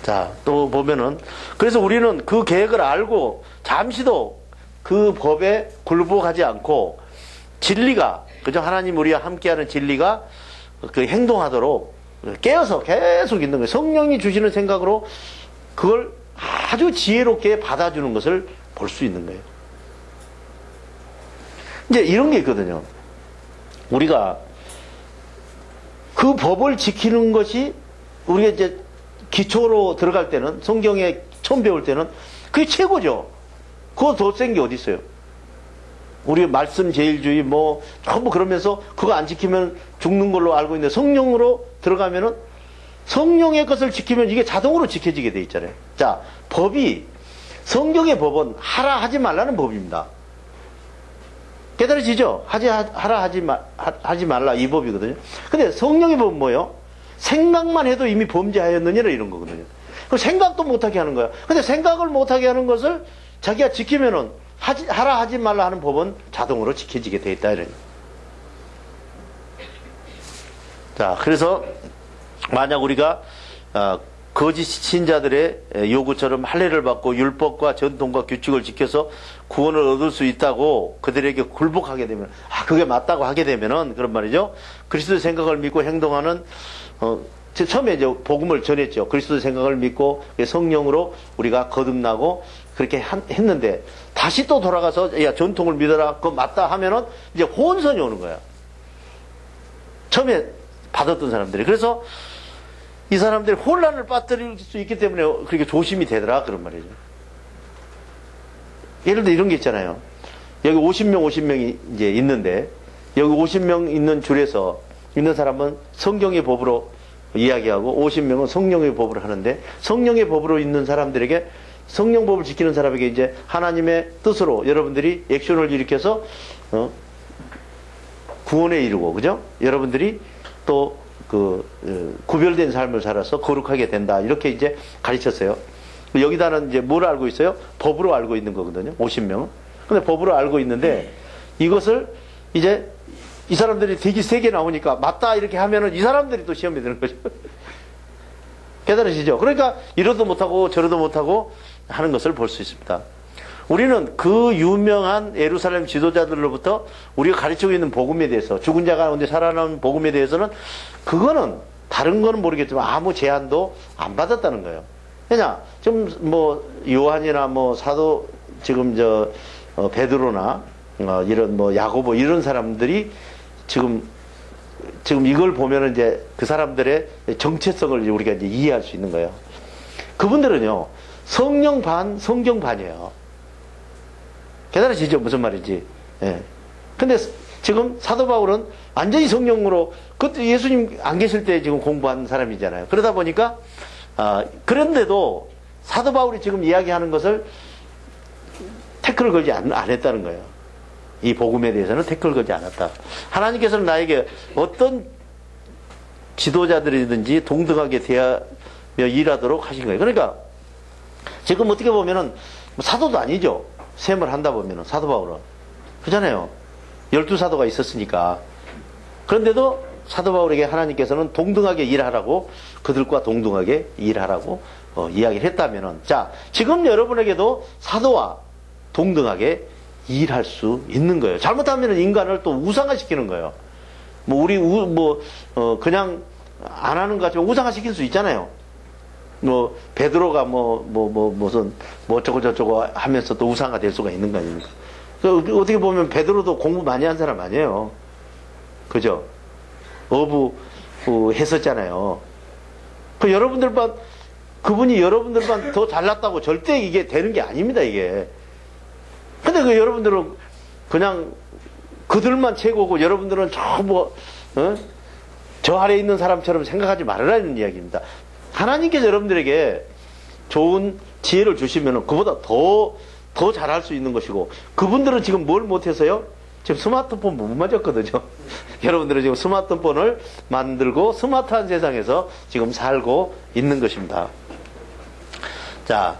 자, 또 보면은, 그래서 우리는 그 계획을 알고 잠시도 그 법에 굴복하지 않고 진리가, 그죠? 하나님 우리와 함께하는 진리가 그 행동하도록 깨어서 계속 있는 거예요. 성령이 주시는 생각으로 그걸 아주 지혜롭게 받아주는 것을 볼 수 있는 거예요. 이제 이런 게 있거든요. 우리가 그 법을 지키는 것이 우리가 이제 기초로 들어갈 때는, 성경에 처음 배울 때는 그게 최고죠. 그거 더 센 게 어디 있어요? 우리 말씀 제일주의 뭐 전부 그러면서 그거 안 지키면 죽는 걸로 알고 있는데, 성령으로 들어가면은 성령의 것을 지키면 이게 자동으로 지켜지게 돼 있잖아요. 자, 법이, 성경의 법은 하라 하지 말라는 법입니다. 깨달아지죠? 하라 하지 말라, 이 법이거든요. 근데 성령의 법은 뭐예요? 생각만 해도 이미 범죄하였느니라, 이런 거거든요. 그럼 생각도 못하게 하는 거야. 근데 생각을 못하게 하는 것을 자기가 지키면은 하라 하지 말라 하는 법은 자동으로 지켜지게 돼 있다, 이런. 자, 그래서 만약 우리가 거짓 신자들의 요구처럼 할례를 받고 율법과 전통과 규칙을 지켜서 구원을 얻을 수 있다고 그들에게 굴복하게 되면, 그게 맞다고 하게 되면은, 그런 말이죠. 그리스도의 생각을 믿고 행동하는, 처음에 이제 복음을 전했죠. 그리스도의 생각을 믿고 성령으로 우리가 거듭나고 그렇게 했는데, 다시 또 돌아가서 야, 전통을 믿어라, 그거 맞다 하면은 이제 혼선이 오는 거야. 처음에 받았던 사람들이. 그래서 이 사람들이 혼란을 빠뜨릴 수 있기 때문에 그렇게 조심이 되더라, 그런 말이죠. 예를 들어 이런 게 있잖아요. 여기 50명이 이제 있는데, 여기 50명 있는 줄에서 있는 사람은 성경의 법으로 이야기하고 50명은 성령의 법으로 하는데, 성령의 법으로 있는 사람들에게, 성령법을 지키는 사람에게 이제 하나님의 뜻으로 여러분들이 액션을 일으켜서 구원에 이르고, 그죠? 여러분들이 또 구별된 삶을 살아서 거룩하게 된다, 이렇게 이제 가르쳤어요. 여기다는 이제 뭘 알고 있어요? 법으로 알고 있는 거거든요, 50명은. 근데 법으로 알고 있는데, 이것을 이제 이 사람들이 되게 세게 나오니까 맞다 이렇게 하면은 이 사람들이 또 시험에 드는 거죠. 깨달으시죠? 그러니까 이러도 못하고 저러도 못하고 하는 것을 볼 수 있습니다. 우리는 그 유명한 예루살렘 지도자들로부터 우리가 가르치고 있는 복음에 대해서, 죽은 자 가운데 살아나온 복음에 대해서는, 그거는 다른 거는 모르겠지만 아무 제한도 안 받았다는 거예요. 왜냐, 지금 뭐 요한이나 뭐 사도, 지금 베드로나 이런 뭐 야고보 이런 사람들이 지금 이걸 보면은 이제 그 사람들의 정체성을 우리가 이제 이해할 수 있는 거예요. 그분들은요, 성령 반, 성경 반이에요. 깨달으시죠? 무슨 말인지. 예. 근데 지금 사도 바울은 완전히 성령으로, 그때 예수님 안 계실 때 지금 공부한 사람이잖아요. 그러다 보니까, 그런데도 사도 바울이 지금 이야기하는 것을 태클을 걸지 안 했다는 거예요. 이 복음에 대해서는 태클을 걸지 않았다. 하나님께서는 나에게 어떤 지도자들이든지 동등하게 대하며 일하도록 하신 거예요. 그러니까 지금 어떻게 보면은 사도도 아니죠. 셈을 한다 보면은, 사도 바울은. 그렇잖아요. 12사도가 있었으니까. 그런데도 사도 바울에게 하나님께서는 동등하게 일하라고, 그들과 동등하게 일하라고 이야기를 했다면은, 자, 지금 여러분에게도 사도와 동등하게 일할 수 있는 거예요. 잘못하면 인간을 또 우상화시키는 거예요. 뭐 우리 그냥 안 하는 것 같지만 우상화시킬 수 있잖아요. 뭐 베드로가 무슨 어쩌고 저쩌고 하면서 또 우상화 될 수가 있는 거 아닙니까? 어떻게 보면 베드로도 공부 많이 한 사람 아니에요. 그죠? 했었잖아요. 그분이 여러분들만 더 잘났다고 절대 이게 되는 게 아닙니다, 이게. 근데 여러분들은 그냥 그들만 최고고 여러분들은 저 아래에 있는 사람처럼 생각하지 말으라는 이야기입니다. 하나님께서 여러분들에게 좋은 지혜를 주시면 그보다 더 잘할 수 있는 것이고, 그분들은 지금 뭘 못해서요? 지금 스마트폰 못 맞았거든요. 여러분들은 지금 스마트폰을 만들고 스마트한 세상에서 지금 살고 있는 것입니다. 자,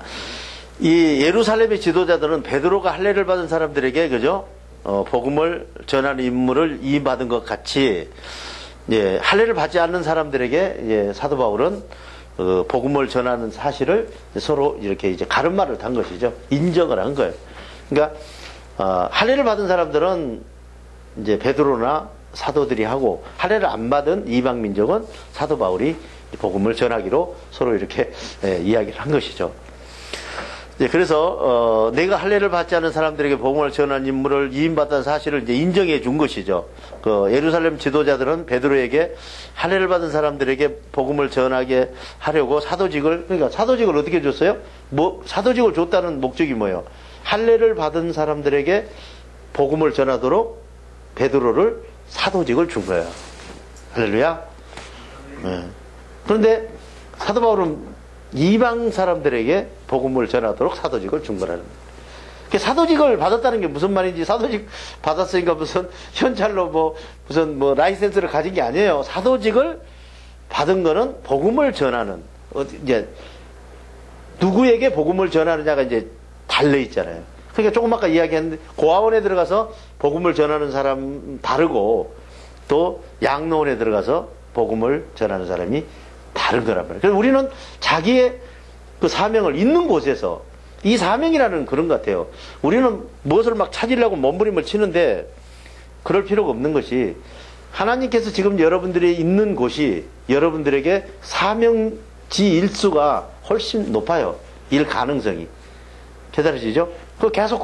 이 예루살렘의 지도자들은 베드로가 할례를 받은 사람들에게, 그죠? 복음을 전하는 임무를 이임받은 것 같이, 할례를 받지 않는 사람들에게 사도 바울은 복음을 전하는 사실을 서로 이렇게 이제 가름말을 단 것이죠. 인정을 한 거예요. 그러니까 할례를 받은 사람들은 이제 베드로나 사도들이 하고, 할례를 안 받은 이방 민족은 사도 바울이 복음을 전하기로 서로 이렇게 이야기를 한 것이죠. 그래서 내가 할례를 받지 않은 사람들에게 복음을 전한 인물을 이임받은 사실을 이제 인정해 준 것이죠. 예루살렘 지도자들은 베드로에게 할례를 받은 사람들에게 복음을 전하게 하려고 그러니까 사도직을 어떻게 줬어요? 사도직을 줬다는 목적이 뭐예요? 할례를 받은 사람들에게 복음을 전하도록 베드로를 사도직을 준 거예요. 할렐루야. 네. 그런데 사도 바울은 이방 사람들에게 복음을 전하도록 사도직을 준 거라는 거예요. 사도직을 받았다는 게 무슨 말인지, 사도직 받았으니까 무슨 현찰로 무슨 라이센스를 가진 게 아니에요. 사도직을 받은 거는 복음을 전하는, 이제 누구에게 복음을 전하느냐가 이제 달려 있잖아요. 그러니까 조금 아까 이야기했는데, 고아원에 들어가서 복음을 전하는 사람 다르고, 또 양로원에 들어가서 복음을 전하는 사람이 다른 거란 말이에요. 그래서 우리는 자기의 그 사명을 있는 곳에서, 이 사명이라는 그런 것 같아요. 우리는 무엇을 막 찾으려고 몸부림을 치는데 그럴 필요가 없는 것이, 하나님께서 지금 여러분들이 있는 곳이 여러분들에게 사명지 일수가 훨씬 높아요. 일 가능성이. 계산하시죠? 계속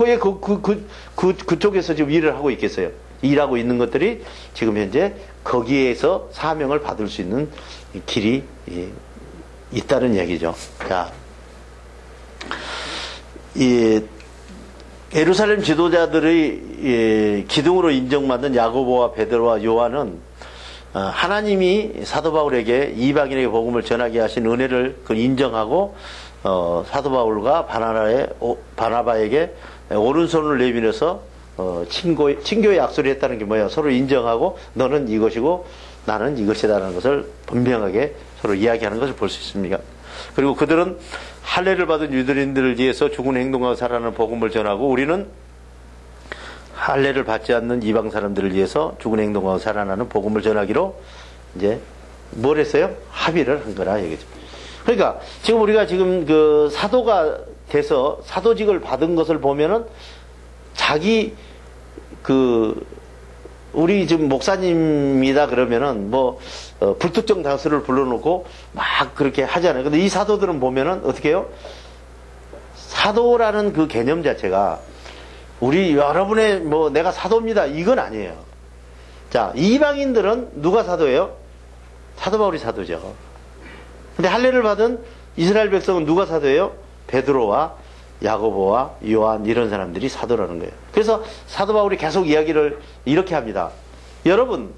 그쪽에서 지금 일을 하고 있겠어요. 일하고 있는 것들이 지금 현재 거기에서 사명을 받을 수 있는 길이 있다는 얘기죠. 자, 예루살렘 지도자들의 기둥으로 인정받는 야고보와 베드로와 요한은 하나님이 사도 바울에게 이방인에게 복음을 전하게 하신 은혜를 인정하고, 사도 바울과 바나바에게 오른손을 내밀어서 친교의 약속을 했다는 게 뭐예요? 서로 인정하고 너는 이것이고 나는 이것이다라는 것을 분명하게 서로 이야기하는 것을 볼 수 있습니다. 그리고 그들은 할례를 받은 유대인들을 위해서 죽은 행동하고 살아나는 복음을 전하고, 우리는 할례를 받지 않는 이방 사람들을 위해서 죽은 행동하고 살아나는 복음을 전하기로 이제 뭘 했어요? 합의를 한 거라 얘기죠. 그러니까 지금 우리가 지금 그 사도가 돼서 사도직을 받은 것을 보면은 자기 우리 지금 목사님이다 그러면은 불특정 다수를 불러놓고 막 그렇게 하잖아요. 근데 이 사도들은 보면은 어떻게 해요? 사도라는 그 개념 자체가 우리 여러분의 내가 사도입니다, 이건 아니에요. 자, 이방인들은 누가 사도예요? 사도 바울이 사도죠. 근데 할례를 받은 이스라엘 백성은 누가 사도예요? 베드로와 야고보와 요한, 이런 사람들이 사도라는 거예요. 그래서 사도 바울이 계속 이야기를 이렇게 합니다. 여러분,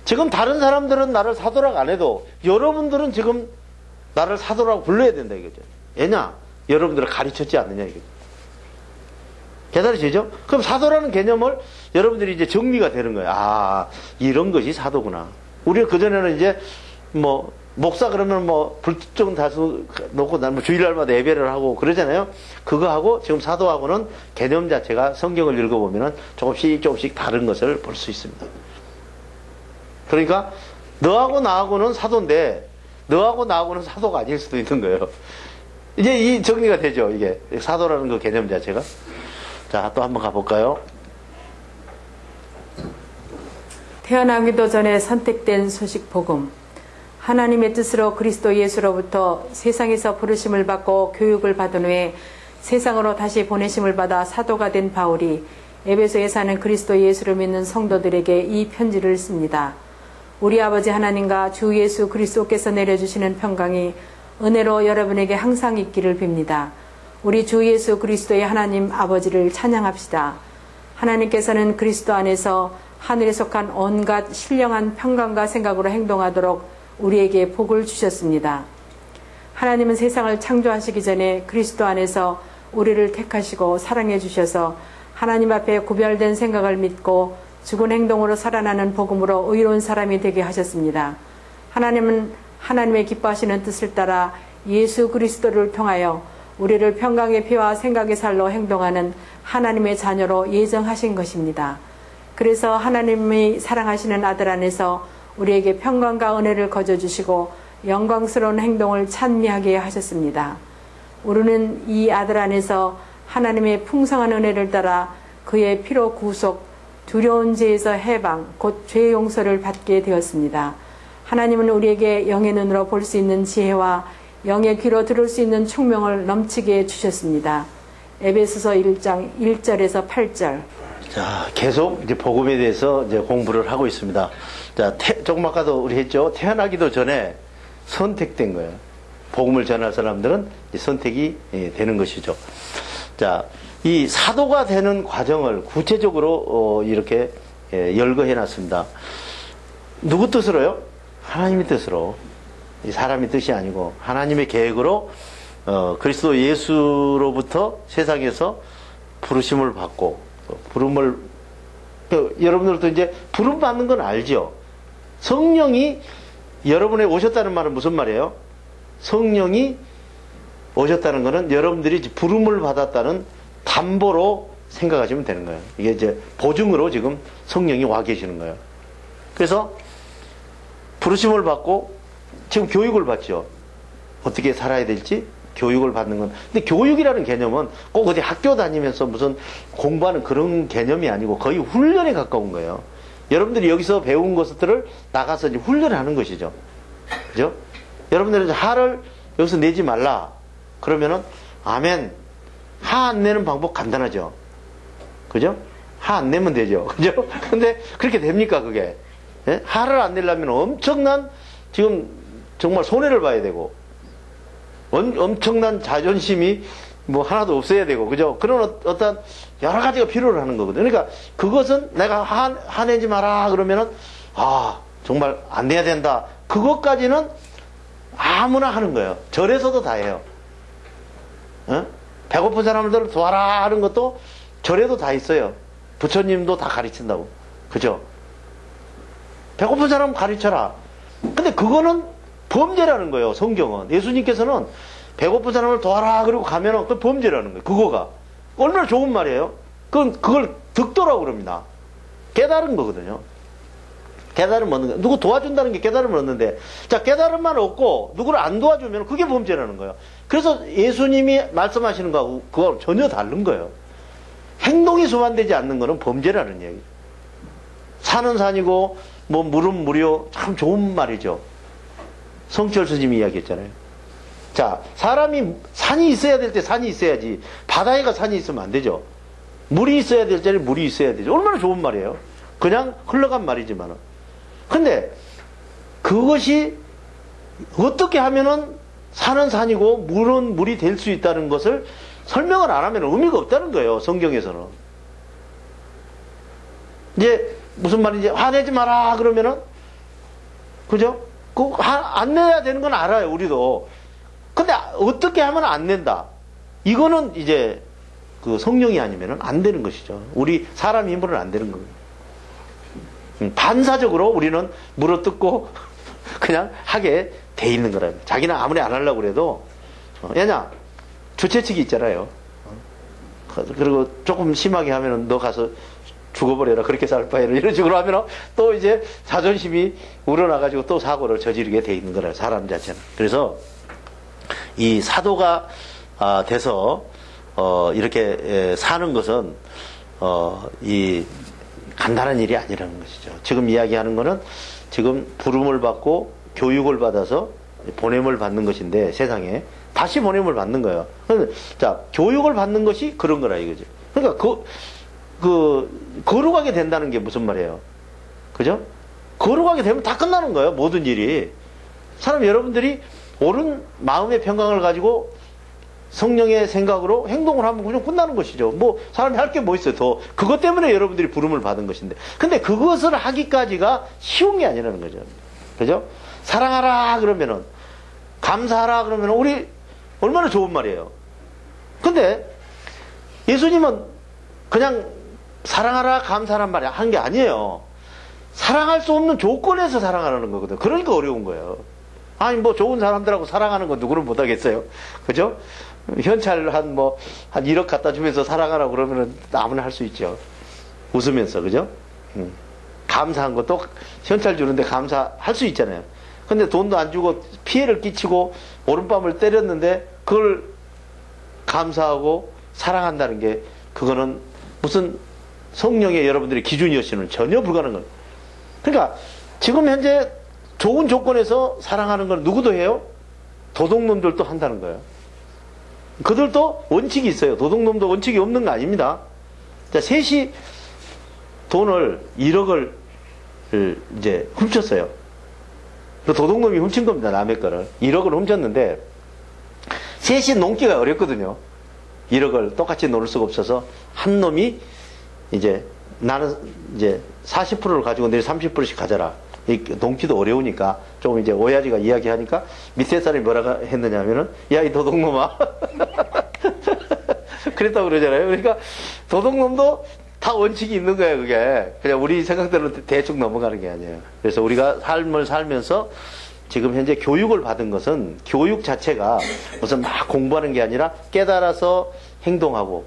지금 다른 사람들은 나를 사도라고 안 해도 여러분들은 지금 나를 사도라고 불러야 된다 이거죠. 왜냐? 여러분들을 가르쳤지 않느냐 이거죠. 계산이시죠? 그럼 사도라는 개념을 여러분들이 이제 정리가 되는 거예요. 아, 이런 것이 사도구나. 우리가 그전에는 이제 목사 그러면 불특정 다수 놓고 난 주일날마다 예배를 하고 그러잖아요. 그거 하고 지금 사도하고는 개념 자체가 성경을 읽어보면은 조금씩 다른 것을 볼 수 있습니다. 그러니까 너하고 나하고는 사도인데 너하고 나하고는 사도가 아닐 수도 있는 거예요. 이제 이 정리가 되죠. 이게 사도라는 그 개념 자체가. 자, 또 한번 가볼까요? 태어나기도 전에 선택된 소식 복음. 하나님의 뜻으로 그리스도 예수로부터 세상에서 부르심을 받고 교육을 받은 후에 세상으로 다시 보내심을 받아 사도가 된 바울이 에베소에 사는 그리스도 예수를 믿는 성도들에게 이 편지를 씁니다. 우리 아버지 하나님과 주 예수 그리스도께서 내려주시는 평강이 은혜로 여러분에게 항상 있기를 빕니다. 우리 주 예수 그리스도의 하나님 아버지를 찬양합시다. 하나님께서는 그리스도 안에서 하늘에 속한 온갖 신령한 평강과 생각으로 행동하도록 우리에게 복을 주셨습니다. 하나님은 세상을 창조하시기 전에 그리스도 안에서 우리를 택하시고 사랑해 주셔서 하나님 앞에 구별된 생각을 믿고 죽은 행동으로 살아나는 복음으로 의로운 사람이 되게 하셨습니다. 하나님은 하나님의 기뻐하시는 뜻을 따라 예수 그리스도를 통하여 우리를 평강의 피와 생각의 살로 행동하는 하나님의 자녀로 예정하신 것입니다. 그래서 하나님이 사랑하시는 아들 안에서 우리에게 평강과 은혜를 거저 주시고 영광스러운 행동을 찬미하게 하셨습니다. 우리는 이 아들 안에서 하나님의 풍성한 은혜를 따라 그의 피로 구속, 두려운 죄에서 해방, 곧 죄 용서를 받게 되었습니다. 하나님은 우리에게 영의 눈으로 볼 수 있는 지혜와 영의 귀로 들을 수 있는 총명을 넘치게 주셨습니다. 에베소서 1장 1절에서 8절. 자, 계속 이제 복음에 대해서 이제 공부를 하고 있습니다. 자, 조금 아까도 우리 했죠. 태어나기도 전에 선택된 거예요. 복음을 전할 사람들은 이제 선택이 되는 것이죠. 자, 이 사도가 되는 과정을 구체적으로 이렇게 열거해 놨습니다. 누구 뜻으로요? 하나님의 뜻으로. 이 사람의 뜻이 아니고 하나님의 계획으로 그리스도 예수로부터 세상에서 부르심을 받고 부름을 여러분들도 이제 부름 받는 건 알죠. 성령이 여러분에 오셨다는 말은 무슨 말이에요? 성령이 오셨다는 것은 여러분들이 부름을 받았다는 담보로 생각하시면 되는 거예요. 이게 이제 보증으로 지금 성령이 와 계시는 거예요. 그래서 부르심을 받고 지금 교육을 받죠. 어떻게 살아야 될지 교육을 받는 건. 근데 교육이라는 개념은 꼭 어디 학교 다니면서 무슨 공부하는 그런 개념이 아니고 거의 훈련에 가까운 거예요. 여러분들이 여기서 배운 것들을 나가서 이제 훈련하는 것이죠. 그죠? 여러분들은 하를 여기서 내지 말라. 그러면은 아멘. 하 안 내는 방법 간단하죠. 그죠? 하 안 내면 되죠. 그죠? 근데 그렇게 됩니까, 그게? 예? 하를 안 내려면 엄청난 지금 정말 손해를 봐야 되고 엄청난 자존심이 뭐 하나도 없어야 되고, 그죠? 그런 어떤 여러 가지가 필요로 하는 거거든요. 그러니까 그것은 내가 화내지 마라 그러면은 정말 안 내야 된다. 그것까지는 아무나 하는 거예요. 절에서도 다 해요. 어? 배고픈 사람들을 도와라 하는 것도 절에도 다 있어요. 부처님도 다 가르친다고. 그죠? 배고픈 사람 가르쳐라. 근데 그거는 범죄라는 거예요. 성경은. 예수님께서는 배고픈 사람을 도와라 그러고 가면은 그 범죄라는 거예요. 그거가. 얼마나 좋은 말이에요. 그걸 득도라고 그럽니다. 깨달은 거거든요. 깨달음 얻는 거. 누구 도와준다는 게 깨달음을 얻는데, 자, 깨달음만 얻고 누구를 안 도와주면 그게 범죄라는 거예요. 그래서 예수님이 말씀하시는 거하고 그거 전혀 다른 거예요. 행동이 소환되지 않는 거는 범죄라는 얘기죠. 산은 산이고 뭐 물은 물이요. 참 좋은 말이죠. 성철 스님이 이야기했잖아요. 자, 사람이 산이 있어야 될 때 산이 있어야지 바다에가 산이 있으면 안 되죠. 물이 있어야 될 때는 물이 있어야 되죠. 얼마나 좋은 말이에요. 그냥 흘러간 말이지만은. 근데 그것이 어떻게 하면은 산은 산이고 물은 물이 될 수 있다는 것을 설명을 안 하면 의미가 없다는 거예요. 성경에서는. 이제 무슨 말인지 화내지 마라 그러면은, 그죠? 안 내야 되는 건 알아요, 우리도. 근데 어떻게 하면 안 낸다. 이거는 이제 그 성령이 아니면 안 되는 것이죠. 우리 사람 힘으로는 안 되는 거예요. 반사적으로 우리는 물어뜯고 그냥 하게 돼 있는 거라요. 자기는 아무리 안 하려고 그래도, 야냐, 주최 측이 있잖아요. 그리고 조금 심하게 하면은 너 가서 죽어버려라. 그렇게 살 바에는. 이런 식으로 하면은 또 이제 자존심이 우러나가지고 또 사고를 저지르게 돼 있는 거라요. 사람 자체는. 그래서 이 사도가 돼서 이렇게 사는 것은 이 간단한 일이 아니라는 것이죠. 지금 이야기하는 거는 지금 부름을 받고 교육을 받아서 보냄을 받는 것인데, 세상에 다시 보냄을 받는 거예요. 자, 교육을 받는 것이 그런 거라 이거죠. 그러니까 거룩하게 된다는 게 무슨 말이에요? 그죠? 거룩하게 되면 다 끝나는 거예요. 모든 일이. 사람 여러분들이 옳은 마음의 평강을 가지고 성령의 생각으로 행동을 하면 그냥 끝나는 것이죠. 뭐 사람이 할 게 뭐 있어요. 더 그것 때문에 여러분들이 부름을 받은 것인데, 근데 그것을 하기까지가 쉬운 게 아니라는 거죠. 그죠? 사랑하라 그러면은, 감사하라 그러면은 우리 얼마나 좋은 말이에요. 근데 예수님은 그냥 사랑하라 감사하란 말이 한 게 아니에요. 사랑할 수 없는 조건에서 사랑하라는 거거든. 그러니까 어려운 거예요. 아니 뭐 좋은 사람들하고 사랑하는 건 누구는 못하겠어요. 그죠? 현찰 한 1억 갖다 주면서 사랑하라고 그러면은 아무나 할 수 있죠. 웃으면서. 그죠? 감사한 것도 현찰 주는데 감사할 수 있잖아요. 근데 돈도 안 주고 피해를 끼치고 오른밤을 때렸는데 그걸 감사하고 사랑한다는 게 그거는 무슨 성령의 여러분들의 기준이었으면 전혀 불가능한 거예요. 그러니까 지금 현재 좋은 조건에서 사랑하는 건 누구도 해요? 도둑놈들도 한다는 거예요. 그들도 원칙이 있어요. 도둑놈도 원칙이 없는 거 아닙니다. 자, 셋이 돈을 1억을 이제 훔쳤어요. 그 도둑놈이 훔친 겁니다. 남의 거를. 1억을 훔쳤는데 셋이 놓기가 어렵거든요. 1억을 똑같이 놓을 수가 없어서 한 놈이 이제 나는 이제 40%를 가지고 내일 30%씩 가져라. 놓기도 어려우니까 조금 이제 오야지가 이야기하니까 밑에 사람이 뭐라고 했느냐면은 야, 이 도둑놈아. 그랬다고 그러잖아요. 그러니까 도둑놈도 다 원칙이 있는 거예요, 그게. 그냥 우리 생각대로 대충 넘어가는 게 아니에요. 그래서 우리가 삶을 살면서 지금 현재 교육을 받은 것은 교육 자체가 무슨 막 공부하는 게 아니라 깨달아서 행동하고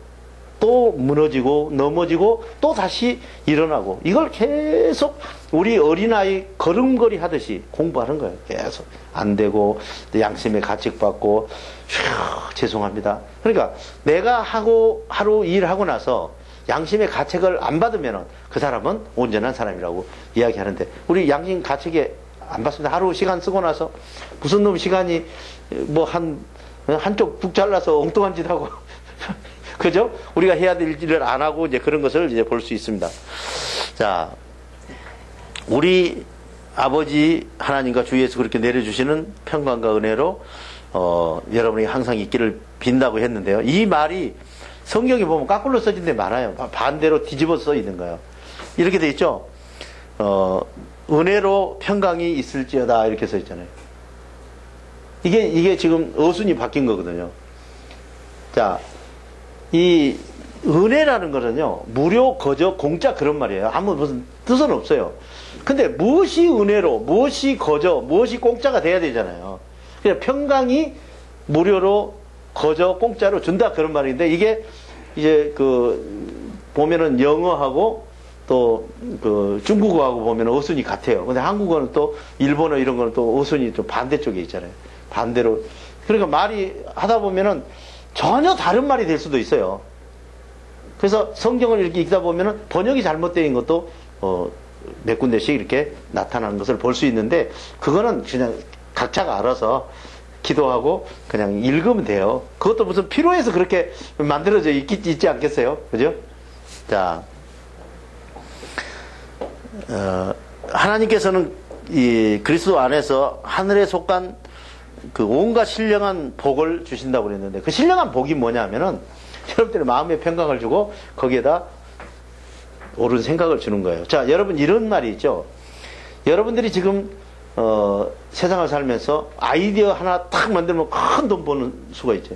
또 무너지고 넘어지고 또 다시 일어나고 이걸 계속 우리 어린아이 걸음걸이 하듯이 공부하는 거예요. 계속 안 되고 양심의 가책받고 죄송합니다. 그러니까 내가 하루 일하고 나서 양심의 가책을 안 받으면 그 사람은 온전한 사람이라고 이야기하는데 우리 양심 가책에 안 받습니다. 하루 시간 쓰고 나서 무슨 놈 시간이 뭐 한쪽 북 잘라서 엉뚱한 짓 하고 그죠? 우리가 해야 될 일을 안 하고 이제 그런 것을 이제 볼 수 있습니다. 자, 우리 아버지 하나님과 주 예수 그렇게 내려주시는 평강과 은혜로 여러분이 항상 있기를 빈다고 했는데요. 이 말이 성경에 보면 거꾸로 써진 데 많아요. 반대로 뒤집어 써 있는 거예요. 이렇게 돼 있죠. 은혜로 평강이 있을지어다 이렇게 써 있잖아요. 이게 지금 어순이 바뀐 거거든요. 자, 이 은혜라는 것은요, 무료, 거저, 공짜 그런 말이에요. 아무 무슨 뜻은 없어요. 근데 무엇이 은혜로, 무엇이 거저, 무엇이 공짜가 돼야 되잖아요. 그냥 평강이 무료로, 거저, 공짜로 준다 그런 말인데 이게 이제 보면은 영어하고 또 중국어하고 보면 어순이 같아요. 근데 한국어는 또 일본어 이런 거는 또 어순이 좀 반대쪽에 있잖아요. 반대로. 그러니까 말이 하다 보면은 전혀 다른 말이 될 수도 있어요. 그래서 성경을 이렇게 읽다 보면은 번역이 잘못된 것도 몇 군데씩 이렇게 나타나는 것을 볼 수 있는데 그거는 그냥 각자가 알아서 기도하고 그냥 읽으면 돼요. 그것도 무슨 필요해서 그렇게 만들어져 있지 않겠어요? 그죠? 자, 하나님께서는 이 그리스도 안에서 하늘에 속한 그 온갖 신령한 복을 주신다고 그랬는데 그 신령한 복이 뭐냐면은 여러분들의 마음의 평강을 주고 거기에다 옳은 생각을 주는 거예요. 자, 여러분 이런 말이 있죠. 여러분들이 지금 세상을 살면서 아이디어 하나 탁 만들면 큰 돈 버는 수가 있죠.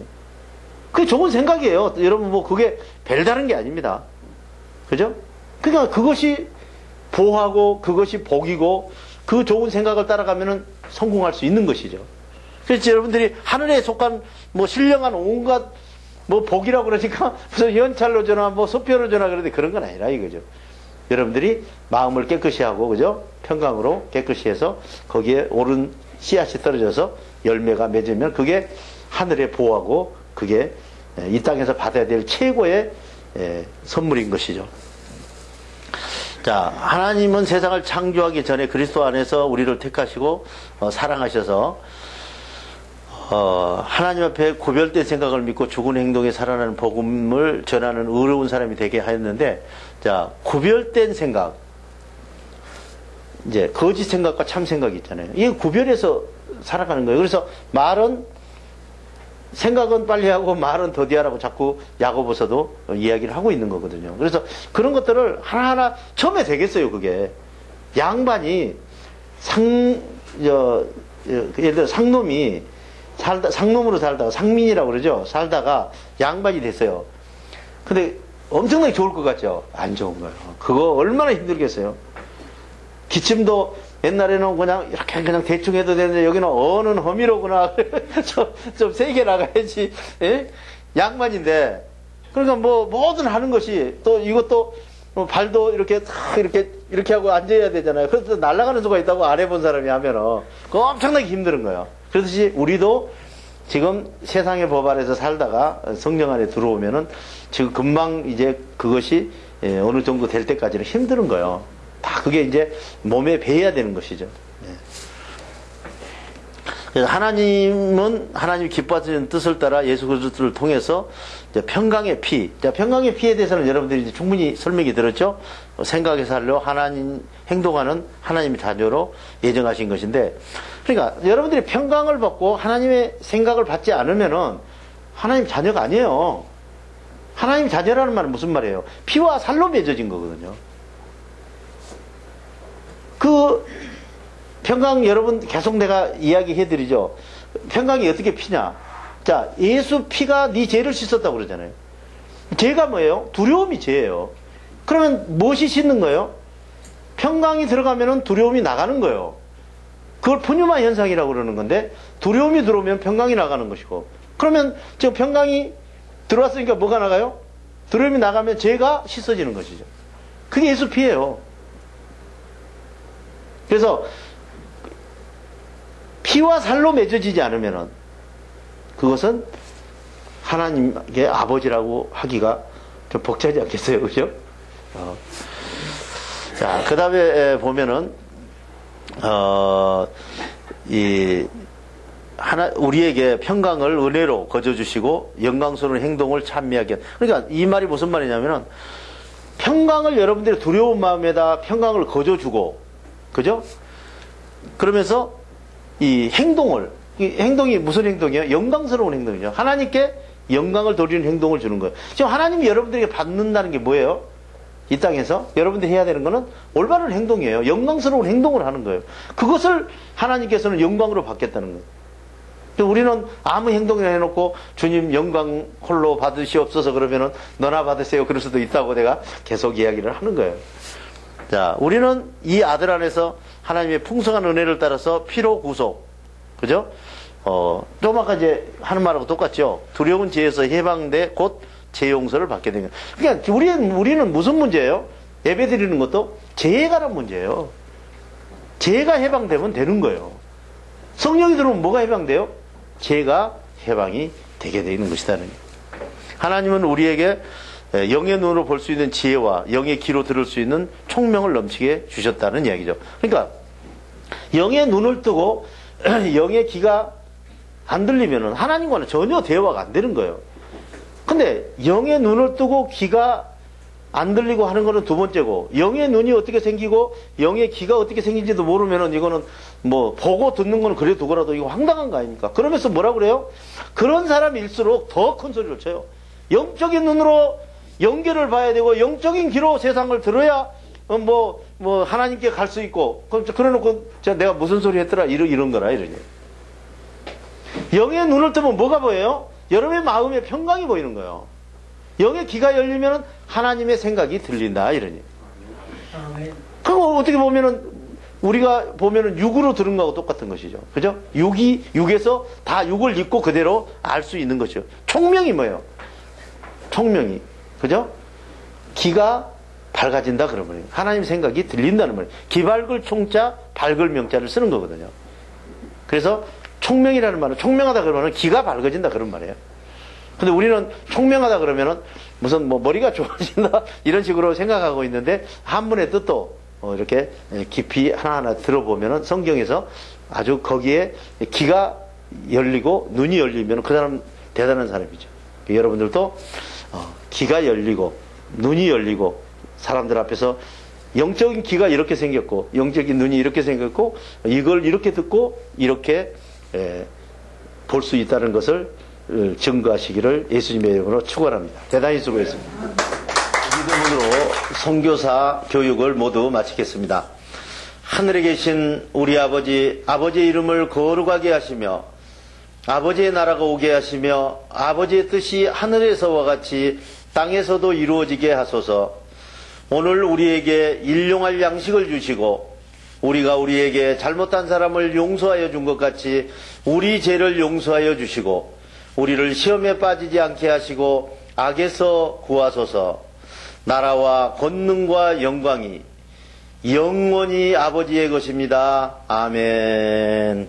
그게 좋은 생각이에요. 여러분 뭐 그게 별다른 게 아닙니다. 그죠? 그러니까 그것이 보하고 그것이 복이고 그 좋은 생각을 따라가면은 성공할 수 있는 것이죠. 그래서 여러분들이 하늘에 속한 뭐 신령한 온갖 뭐 복이라고 그러니까 무슨 현찰로 주나 뭐 수표로 주나 그러는데 그런 건 아니라 이거죠. 여러분들이 마음을 깨끗이 하고 그죠? 평강으로 깨끗이 해서 거기에 옳은 씨앗이 떨어져서 열매가 맺으면 그게 하늘의 보하고 그게 이 땅에서 받아야 될 최고의 선물인 것이죠. 자, 하나님은 세상을 창조하기 전에 그리스도 안에서 우리를 택하시고 사랑하셔서 하나님 앞에 구별된 생각을 믿고 죽은 행동에 살아나는 복음을 전하는 의로운 사람이 되게 하였는데, 자, 구별된 생각, 이제 거짓 생각과 참 생각이 있잖아요. 이게 구별해서 살아가는 거예요. 그래서 생각은 빨리 하고 말은 더디하라고 자꾸 야고보서도 이야기를 하고 있는 거거든요. 그래서 그런 것들을 하나하나 처음에 되겠어요, 그게. 양반이 예를 들어 상놈이 상놈으로 살다가 상민이라고 그러죠. 살다가 양반이 됐어요. 근데 엄청나게 좋을 것 같죠? 안 좋은 거예요. 그거 얼마나 힘들겠어요. 기침도 옛날에는 그냥 이렇게 그냥 대충 해도 되는데 여기는 어는 허미로구나. 좀 세게 나가야지. 예? 양반인데. 그러니까 뭐 뭐든 하는 것이 또 이것도 발도 이렇게 탁 이렇게 하고 앉아야 되잖아요. 그래서 날아가는 수가 있다고 안 해본 사람이 하면은 그거 엄청나게 힘든 거예요. 그렇듯이 우리도 지금 세상의 법 아래서 살다가 성령 안에 들어오면은 지금 금방 이제 그것이 어느 정도 될 때까지는 힘든 거예요. 다 그게 이제 몸에 배야 되는 것이죠. 그래서 하나님은 하나님이 기뻐하시는 뜻을 따라 예수 그리스도를 통해서 이제 평강의 피. 자, 평강의 피에 대해서는 여러분들이 이제 충분히 설명이 들었죠. 생각의 살로 하나님 행동하는 하나님의 자녀로 예정하신 것인데, 그러니까 여러분들이 평강을 받고 하나님의 생각을 받지 않으면은 하나님 자녀가 아니에요. 하나님 자녀라는 말은 무슨 말이에요? 피와 살로 맺어진 거거든요. 그 평강 여러분 계속 내가 이야기해드리죠. 평강이 어떻게 피냐? 자, 예수 피가 네 죄를 씻었다고 그러잖아요. 죄가 뭐예요? 두려움이 죄예요. 그러면 무엇이 씻는 거예요? 평강이 들어가면은 두려움이 나가는 거예요. 그걸 푸뉴마 현상이라고 그러는 건데, 두려움이 들어오면 평강이 나가는 것이고, 그러면 저 평강이 들어왔으니까 뭐가 나가요? 두려움이 나가면 죄가 씻어지는 것이죠. 그게 예수 피예요. 그래서 피와 살로 맺어지지 않으면은 그것은 하나님의 아버지라고 하기가 좀 벅차지 않겠어요, 그죠? 자, 그 다음에 보면은 우리에게 평강을 은혜로 거저주시고 영광스러운 행동을 찬미하게. 그러니까 이 말이 무슨 말이냐면은 평강을 여러분들의 두려운 마음에다 평강을 거저주고, 그죠? 그러면서 이 행동이 무슨 행동이에요? 영광스러운 행동이죠. 하나님께 영광을 돌리는 행동을 주는 거예요. 지금 하나님이 여러분들에게 받는다는 게 뭐예요? 이 땅에서 여러분들이 해야 되는 거는 올바른 행동이에요. 영광스러운 행동을 하는 거예요. 그것을 하나님께서는 영광으로 받겠다는 거예요. 우리는 아무 행동이나 해놓고 주님 영광 홀로 받으시옵소서 그러면은 너나 받으세요 그럴 수도 있다고 내가 계속 이야기를 하는 거예요. 자, 우리는 이 아들 안에서 하나님의 풍성한 은혜를 따라서 피로 구속, 그죠? 좀 아까 이제 하는 말하고 똑같죠? 두려운 죄에서 해방돼 곧 죄 용서를 받게 된 거예요. 그러니까 우리는 무슨 문제예요? 예배 드리는 것도 죄에 관한 문제예요. 죄가 해방되면 되는 거예요. 성령이 들어오면 뭐가 해방돼요? 죄가 해방이 되게 되는 것이다는 거예요. 하나님은 우리에게 영의 눈으로 볼 수 있는 지혜와 영의 귀로 들을 수 있는 총명을 넘치게 주셨다는 이야기죠. 그러니까 영의 눈을 뜨고 영의 귀가 안 들리면은 하나님과는 전혀 대화가 안 되는 거예요. 근데 영의 눈을 뜨고 귀가 안 들리고 하는 거는 두 번째고, 영의 눈이 어떻게 생기고 영의 귀가 어떻게 생긴지도 모르면은 이거는 뭐 보고 듣는 거는 그래 두고라도 이거 황당한 거 아닙니까? 그러면서 뭐라 그래요? 그런 사람일수록 더 큰 소리를 쳐요. 영적인 눈으로 영계를 봐야 되고 영적인 귀로 세상을 들어야 하나님께 갈 수 있고, 그래 놓고 내가 무슨 소리 했더라 이런 거라 이러니. 영의 눈을 뜨면 뭐가 보여요? 여러분의 마음에 평강이 보이는 거예요. 영의 귀가 열리면 하나님의 생각이 들린다 이러니. 그거 어떻게 보면은 우리가 보면은 육으로 들은 거하고 똑같은 것이죠. 그죠? 육에서 다 육을 입고 그대로 알 수 있는 것이죠. 총명이 뭐예요? 총명이. 그죠? 귀가 밝아진다 그러면 하나님 생각이 들린다는 말이에요. 기발글 총자, 밝을 명자를 쓰는 거거든요. 그래서 총명이라는 말은 총명하다 그러면 귀가 밝아진다 그런 말이에요. 근데 우리는 총명하다 그러면은 무슨 머리가 좋아진다 이런 식으로 생각하고 있는데, 한 분의 뜻도 이렇게 깊이 하나하나 들어보면은 성경에서 아주 거기에 귀가 열리고 눈이 열리면 그 사람 대단한 사람이죠. 여러분들도 귀가 열리고 눈이 열리고 사람들 앞에서 영적인 귀가 이렇게 생겼고 영적인 눈이 이렇게 생겼고 이걸 이렇게 듣고 이렇게 볼 수 있다는 것을 증거하시기를 예수님의 이름으로 축원합니다. 대단히 수고했습니다. 이 부분으로 선교사 교육을 모두 마치겠습니다. 하늘에 계신 우리 아버지의 이름을 거룩하게 하시며 아버지의 나라가 오게 하시며 아버지의 뜻이 하늘에서와 같이 땅에서도 이루어지게 하소서. 오늘 우리에게 일용할 양식을 주시고 우리가 우리에게 잘못한 사람을 용서하여 준 것 같이 우리 죄를 용서하여 주시고 우리를 시험에 빠지지 않게 하시고 악에서 구하소서. 나라와 권능과 영광이 영원히 아버지의 것입니다. 아멘.